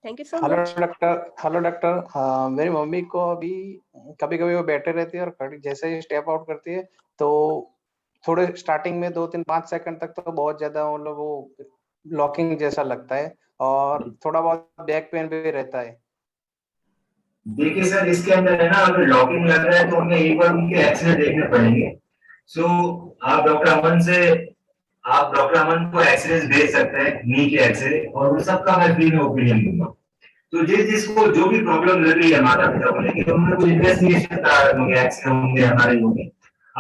Thank you so hello much. Doctor, hello doctor. मेरी मम्मी को अभी कभी कभी वो बैठे रहती है और जैसे ही स्टेप आउट करती है तो थोड़े स्टार्टिंग में 2-3-5 सेकंड तक तो बहुत ज्यादा मतलब वो लॉकिंग जैसा लगता है और थोड़ा बहुत बैक पेन भी रहता है। देखिए सर, इसके अंदर है ना, अगर लॉकिंग लग रहा है तो हमें एक बार उनके एक्सरे देखने पड़ेंगे। सो आप डॉक्टर अमन को एक्सरे भेज सकते हैं, नी के एक्सरे, और उन सबका मैं फ्री में ओपिनियन दूंगा। तो जिसको जो भी प्रॉब्लम लग रही है माता पिता को लेकर, उन्होंने कुछ इन्वेस्टिगेशन करा होंगे, एक्सरे होंगे, हमारे होंगे।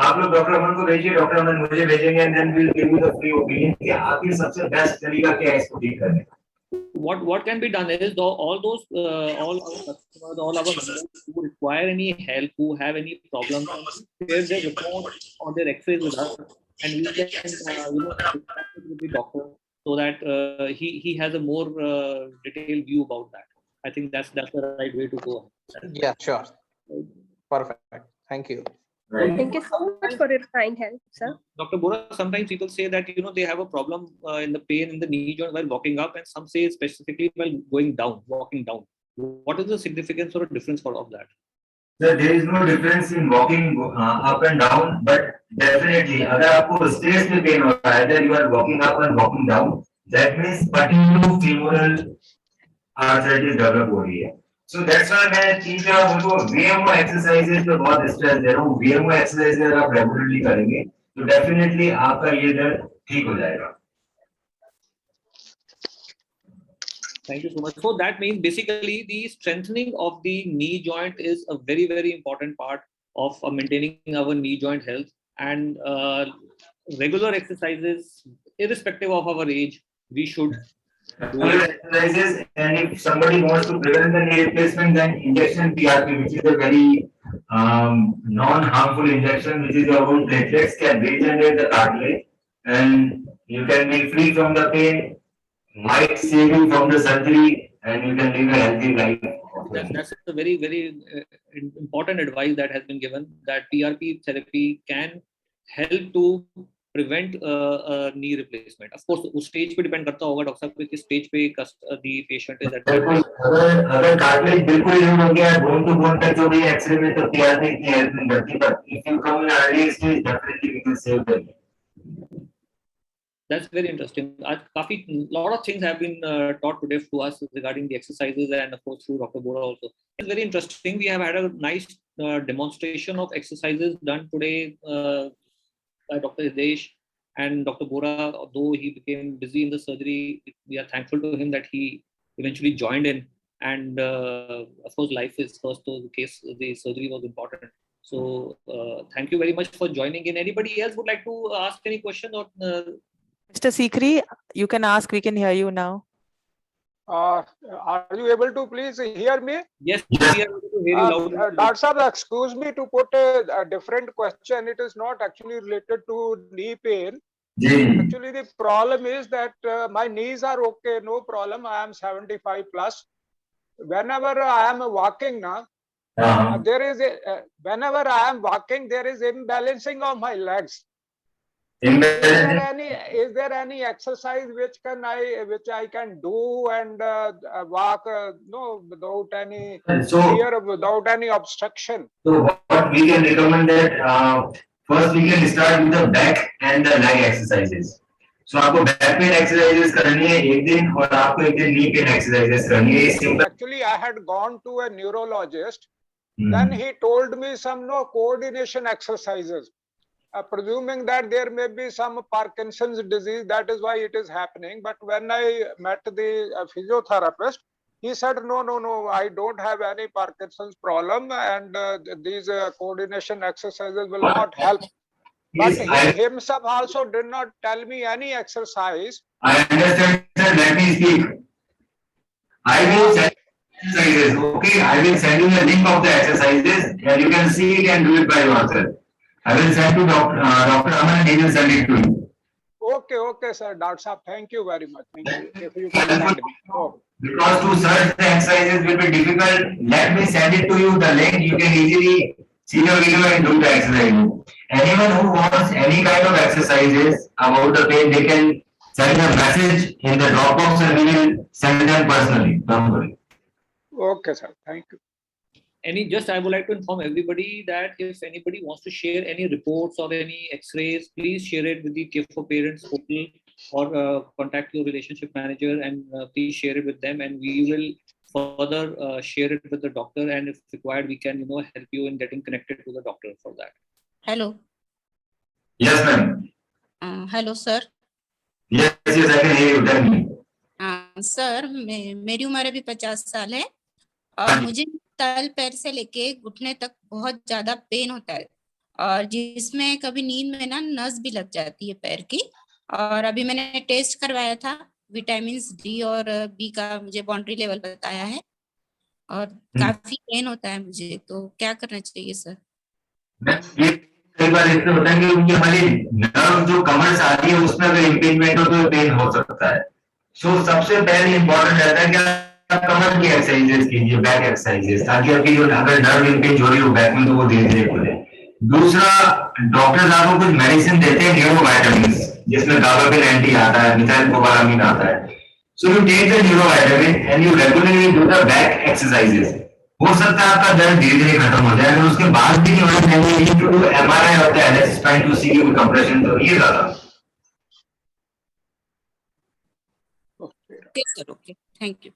आप लोग डॉक्टर अमन को भेजिए, डॉक्टर अमन मुझे भेजेंगे, and then we will give you the free opinion कि आखिर सबसे बेस्ट तरीका क्या है इसको ठीक करने का। What can be done is all our customers, all our members who require any help, who have any problems, share their report or their X-rays with us, and we can discuss it with the doctor so that he has a more detailed view about that. I think that's the right way to go. Yeah, sure. Perfect. Thank you. Thank you so much for your kind help, sir. Dr. Bora, sometimes people say that they have a problem in the pain in the knee joint while walking up, and some say specifically while walking down. What is the significance or a difference of that? Sir, there is no difference in walking up and down, but definitely अगर आपको स्टेज में पेन हो रहा है, either you are walking up and walking down, that means patellofemoral arthritis develop हो रही है। So that's why मैं 3-4 उनको VMO exercises पे बहुत स्ट्रेस दे रहा हूँ। VMO exercises अगर आप रेगुलरली करेंगे तो डेफिनेटली आपका ये दर्द ठीक हो जाएगा। Thank you so much. So that means basically the strengthening of the knee joint is a very, very important part of maintaining our knee joint health, and regular exercises, irrespective of our age, we should do exercises. And if somebody wants to prevent the knee replacement, then injection PRP, which is a very non-harmful injection, which is your own platelets, can regenerate the cartilage, and you can be free from the pain, might save you from the surgery, and you can live a healthy life. That's a very, very important advice that has been given, that PRP therapy can help to prevent knee replacement. Of course, उस stage पे depend करता होगा डॉक्टर साहब कि किस stage पे the patient is at. अगर cartilage बिल्कुल हील हो गया, bone to bone टच हो गई एक्सरे में, तो PRP इतनी हेल्प नहीं करती, but if you come in early stage, definitely we can save them. That's very interesting. Lot of things have been taught today to us regarding the exercises, and of course through Dr. Bora also. It's very interesting. We have had a nice demonstration of exercises done today by Dr. Hitesh and Dr. Bora. Although he became busy in the surgery, we are thankful to him that he eventually joined in. And of course, life is first, so the surgery was important. So thank you very much for joining in. Anybody else would like to ask any question or? Mr. Sikri, you can ask. We can hear you now. Are you able to please hear me? Yes, we are able to hear you loudly. Dr. Saab, excuse me to put a different question. It is not actually related to knee pain. Actually, the problem is that my knees are okay, no problem. I am 75 plus. Whenever I am walking now, there is whenever I am walking, there is imbalancing of my legs. Is there any exercise which I can do and walk without any fear, without any obstruction? So what we can recommend that first we can start with the back and the leg exercises. So आपको back pain exercises करनी है एक दिन, और आपको एक दिन knee pain exercises करनी है. Actually, I had gone to a neurologist. Then he told me some coordination exercises. Presuming that there may be some Parkinson's disease, that is why it is happening. But when I met the physiotherapist, He said, no, I don't have any Parkinson's problem, and these coordination exercises will not help. But he himself also did not tell me any exercise. I understand, sir. Let me speak. I will send exercises. Okay, I will send you the link of the exercises, and you can see it and do it by yourself. I will send to Dr. Aman, and he will send it to you. Okay, sir. Dr. Saab, thank you very much. Thank you. If you can send me. Oh. Because to search the exercises will be difficult, let me send it to you, the link. You can easily see the video and do the exercise. Anyone who wants any kind of exercises about the pain, they can send a message in the Dropbox and we will send them personally. Don't worry. Okay, sir. Thank you. I would like to inform everybody that if anybody wants to share any reports or any x-rays, please share it with the Care for Parents portal, or contact your relationship manager and please share it with them, and we will further share it with the doctor, and if required we can help you in getting connected to the doctor for that. Hello. Yes, ma'am. Hello, sir. Yes, I can hear you. Tell me. Sir मेरी उम्र अभी 50 साल है और मुझे तल पैर से लेके घुटने तक बहुत ज्यादा पेन होता है, और जिसमें कभी नींद में ना नस भी लग जाती है पैर की। और अभी मैंने टेस्ट करवाया था, विटामिन डी और बी का मुझे बाउंड्री लेवल बताया है, और काफी पेन होता है मुझे, तो क्या करना चाहिए सर? कई बार ऐसा होता है कि उनकी हमारी नर्व जो कमर से आती है उसमें अगर इम्पेयरमेंट हो तो पेन हो सकता है। सो सबसे पहले इम्पोर्टेंट रहता है कि आप कमर की एक्सरसाइजेस कीजिए, बैक एक्सरसाइजेस, ताकि आपकी जो अगर नर्व इंपेज हो रही हो बैक में तो वो धीरे धीरे खुले। दूसरा, डॉक्टर्स आपको कुछ मेडिसिन देते हैं न्यूरो वाइटामिन, जिसमें गाबापेन एंटी आता है, मिथाइल कोबालामिन आता है। So you take the neuro vitamin and you regularly do the back exercises. हो सकता है आपका दर्द धीरे धीरे खत्म हो जाए। अगर उसके बाद भी नहीं हो रहा है, you to do MRI of the LS spine to see कोई कंप्रेशन तो ये ज्यादा। Okay, thank you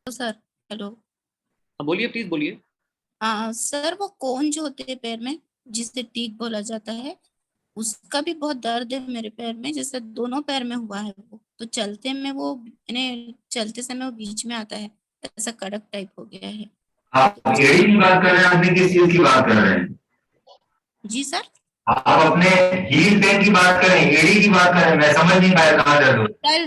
sir. Hello, बोलिए, प्लीज बोलिए। सर वो कोन जो होते हैं पैर में जिसे टीक बोला जाता है, उसका भी बहुत दर्द है मेरे पैर में, जैसे दोनों पैर में हुआ है वो, तो चलते में वो चलते समय वो बीच में आता है, ऐसा कड़क टाइप हो गया है। आप एड़ी की बात कर रहे हैं, अपने किस चीज की बात कर रहे हैं? जी सर, आप अपने हील पेन की बात करें, एड़ी की बात करें? मैं समझ नहीं पाया कहाँ दर्द हो।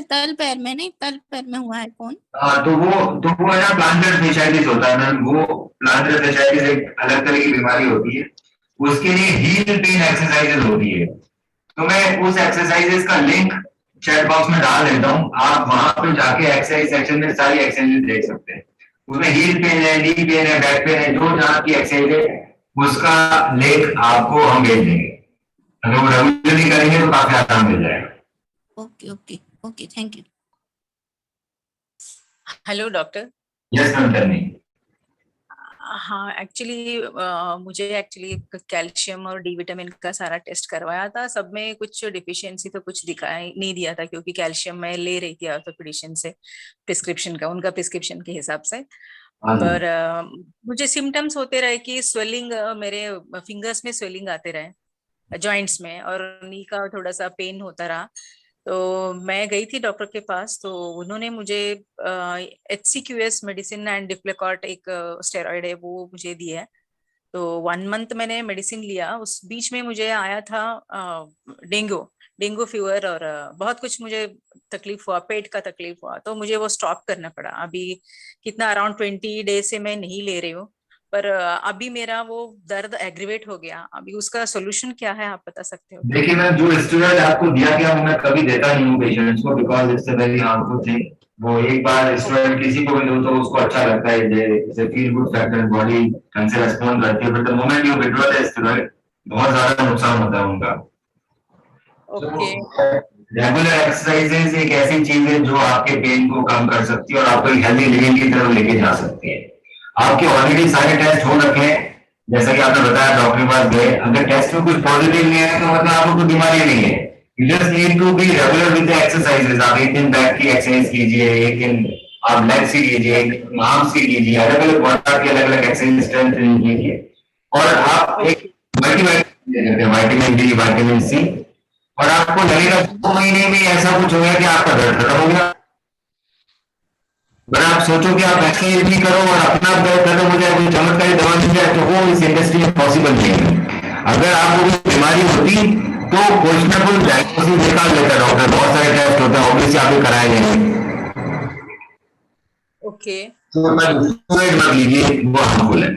तल पैर में नहीं, तल पैर में हुआ है कौन? तो वो है ना प्लांटर फेसाइटिस होता है ना, वो प्लांटर फेसाइटिस एक अलग तरह की बीमारी होती है, उसके लिए हील पेन एक्सरसाइजेस होती है। तो मैं उस एक्सरसाइजेस का लिंक चैट बॉक्स में डाल देता हूँ, आप वहां पे जाके एक्सरसाइज सेक्शन में सारी एक्सरसाइजेस देख सकते हैं। उसमें हील पेन है, नी पेन है, बैक पेन है, जो जहाँ की एक्सरसाइज है उसका लिंक आपको हम भेज देंगे। अगर वो रेगुलरली करेंगे तो काफी आराम मिल जाएगा। Okay, thank you. Hello doctor. Yes ma'am, tell me. हाँ, मुझे कैल्शियम और डी विटामिन का सारा टेस्ट करवाया था, सब में कुछ डिफिशियंसी तो कुछ दिखाई नहीं दिया था, क्योंकि कैल्शियम मैं ले रही थी ऑर्थोपेडिशियन से उनका प्रिस्क्रिप्शन के हिसाब से। पर मुझे सिम्टम्स होते रहे कि स्वेलिंग, मेरे फिंगर्स में स्वेलिंग आते रहे, जॉइंट्स में, और नी का थोड़ा सा पेन होता रहा। तो मैं गई थी डॉक्टर के पास, तो उन्होंने मुझे HCQS मेडिसिन एंड डिफ्लेकॉर्ट एक स्टेरॉइड है वो मुझे दिया है। तो 1 मंथ मैंने मेडिसिन लिया, उस बीच में मुझे आया था डेंगू फीवर, और बहुत कुछ मुझे तकलीफ हुआ, पेट का तकलीफ हुआ, तो मुझे वो स्टॉप करना पड़ा। अभी कितना अराउंड 20 डेज से मैं नहीं ले रही हूँ, पर अभी मेरा वो दर्द एग्रीवेट हो गया। अभी उसका सोल्यूशन क्या है, आप बता सकते हो? देखिए मैम, जो स्टेरॉइड आपको दिया गया वो मैं कभी देता नहीं हूँ पेशेंट्स को, because it's a very harmful thing. वो एक बार स्टेरॉइड किसी को भी दो तो उसको अच्छा लगता है, जैसे फील गुड फैक्टर, बॉडी ढंग से रेस्पॉन्ड करती है, but the moment you withdraw the steroid बहुत ज्यादा नुकसान होता है उनका। रेगुलर एक्सरसाइजेज एक ऐसी चीज है जो आपके पेन को कम कर सकती है और आपको एक हेल्दी लिविंग की तरफ लेके जा सकती है। आपके ऑलरेडी सारे टेस्ट हो रखे हैं, जैसा कि आपने बताया डॉक्टर के पास गए, अगर टेस्ट में कुछ पॉजिटिव नहीं है तो मतलब आपको कोई बीमारी नहीं है। You just need to be regular with the exercises. आप एक दिन बैक की एक्सरसाइज कीजिए, एक दिन आप लेग्स की कीजिए, आर्म्स की कीजिए, अलग अलग बॉडी की अलग अलग एक्सरसाइज स्ट्रेंथ ट्रेनिंग कीजिए, और आप एक विटामिन डी, विटामिन सी, और आपको लगेगा 2 महीने में ऐसा कुछ हो गया कि आपका दर्द खत्म हो गया। पर आप सोचो कि आप ऐसे ही करो और अपना दर्द खत्म हो जाए, कोई चमत्कारी दवा मिल जाए, तो वो इस इंडस्ट्री में पॉसिबल नहीं है। अगर आपको कोई बीमारी होती तो क्वेश्चनेबल डायग्नोसिस निकाल लेता डॉक्टर, बहुत सारे टेस्ट होते हैं, ऑब्वियसली आपके कराए जाएंगे। ओके, तो मत लीजिए, वो हार्मफुल है।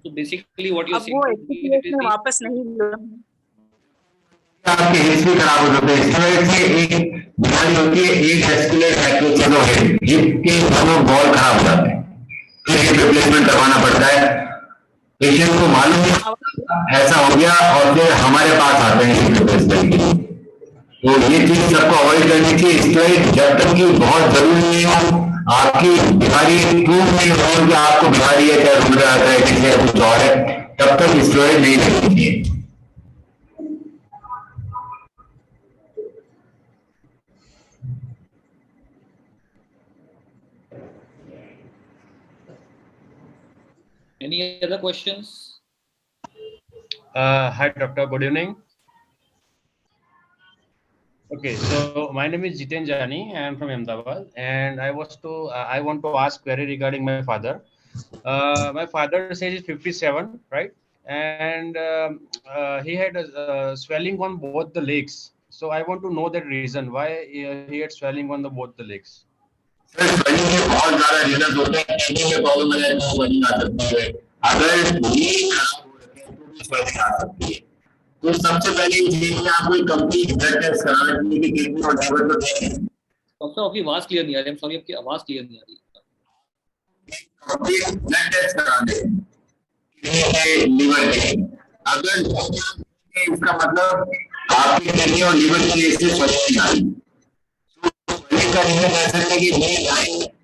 So basically what you're अब saying वो is एक्सरसाइज it is में the वापस नहीं लूंगा। आपके हिप्स भी खराब हो जाते हैं। स्टेरॉइड से एक बीमारी होती है, एक वेस्कुलर हाइपोथेसिस, हिप के दोनों बॉल खराब हो जाते हैं, तो हिप रिप्लेसमेंट करवाना पड़ता है। पेशेंट को मालूम ऐसा हो गया और फिर हमारे पास आते हैं हिप रिप्लेसमेंट के लिए। तो ये चीज सबको अवॉइड करनी चाहिए। स्टेरॉइड जब तक की बहुत जरूरी नहीं हो, आपकी बीमारी प्रूव नहीं हो कि आपको बीमारी है, चाहे रुमटॉयड आर्थराइटिस है, कुछ और है, तब तक स्टेरॉइड नहीं लेनी चाहिए। Any other questions? Hi, Doctor. Good evening. Okay, so my name is Jiten Jani. I am from Ahmedabad, and I want to ask query regarding my father. My father's age is 57, right? And he had swelling on both the legs. So I want to know the reason why he had swelling on both the legs. Swelling के बहुत ज्यादा रीजन होते हैं। किडनी में प्रॉब्लम है तो स्वेलिंग आ सकती है, अगर नींद खराब हो रही है तो भी स्वेलिंग आ सकती है। तो सबसे पहले ये चीज आपको कंप्लीट ब्लड टेस्ट कराना चाहिए कि किडनी और लीवर तो ठीक है। डॉक्टर आपकी आवाज क्लियर नहीं आ रही, I'm sorry, आपकी आवाज क्लियर नहीं आ रही। कंप्लीट ब्लड टेस्ट करा दें किडनी के लीवर के, अगर इसका मतलब आपकी किडनी और लीवर की वजह से स्वेलिंग आ रही का रीजन कह सकते हैं कि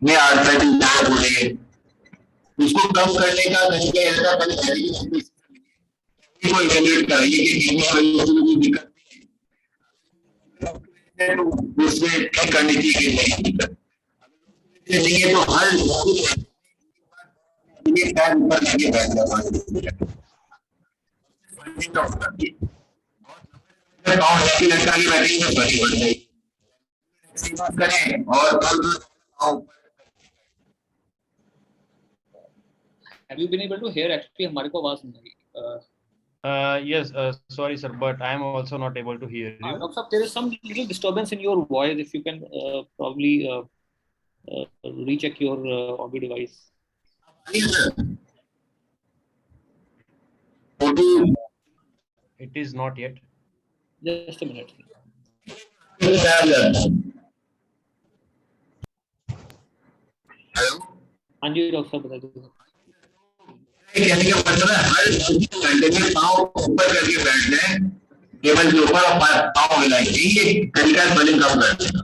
में आर्थराइटिस हो रही है। उसको कम करने का तरीका ऐसा पहले को इवैल्यूएट कराइए कि किडनी वाली कोई दिक्कत है तो उसमें ठीक करनी चाहिए किडनी की दिक्कत नहीं है तो हर ये पैर ऊपर लगे बैठ जाता है और ऐसी लड़का की बैटिंग में बड़ी बढ़ गई करें और Have you been able to hear? Actually हमारे को आवाज नहीं आ रही। Yes, sorry sir, but I am also not able to hear you. Dr. Saab, there is some little disturbance in your voice. If you can probably recheck your audio device. It is not yet. Just a minute. हाँ जी डॉक्टर साहब बता दीजिए। कहने का मतलब है हर घंटे में पाँव ऊपर करके बैठना है, टेबल के ऊपर और पाँव हिलाएंगे, ये तरीका स्वेलिंग कम कर देगा।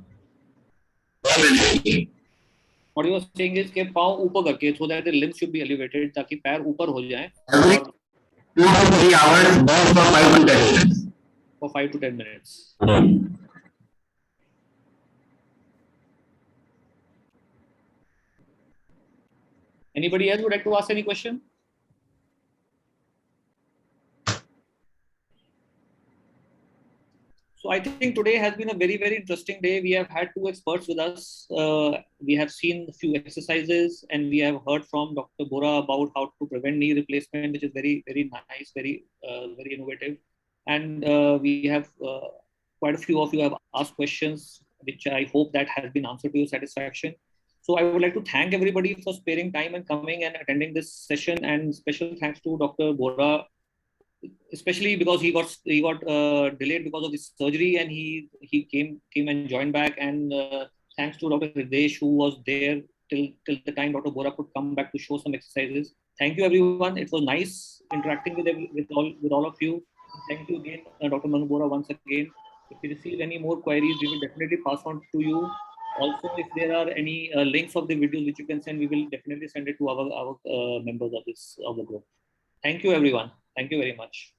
What you are saying is कि पाँव ऊपर करके so that the limbs should be elevated ताकि पैर ऊपर हो जाएं। Every 2 to 3 hours, both for 5 to 10 minutes. For 5 to 10 minutes. Anybody else would like to ask any question? So I think today has been a very, very interesting day. We have had 2 experts with us. We have seen a few exercises and we have heard from Dr. Bora about how to prevent knee replacement, which is very, very nice, very, very innovative. And we have quite a few of you have asked questions, which I hope that has been answered to your satisfaction. So I would like to thank everybody for sparing time and coming and attending this session, and special thanks to Dr. Bora, especially because he got delayed because of his surgery, and he came and joined back. And thanks to Dr. Hridesh, who was there till the time Dr. Bora could come back to show some exercises. Thank you everyone. It was nice interacting with all of you. Thank you again, Dr. Manu Bora, once again. If you receive any more queries, we will definitely pass on to you. Also, if there are any links of the videos which you can send, we will definitely send it to our members of the group. Thank you, everyone. Thank you very much.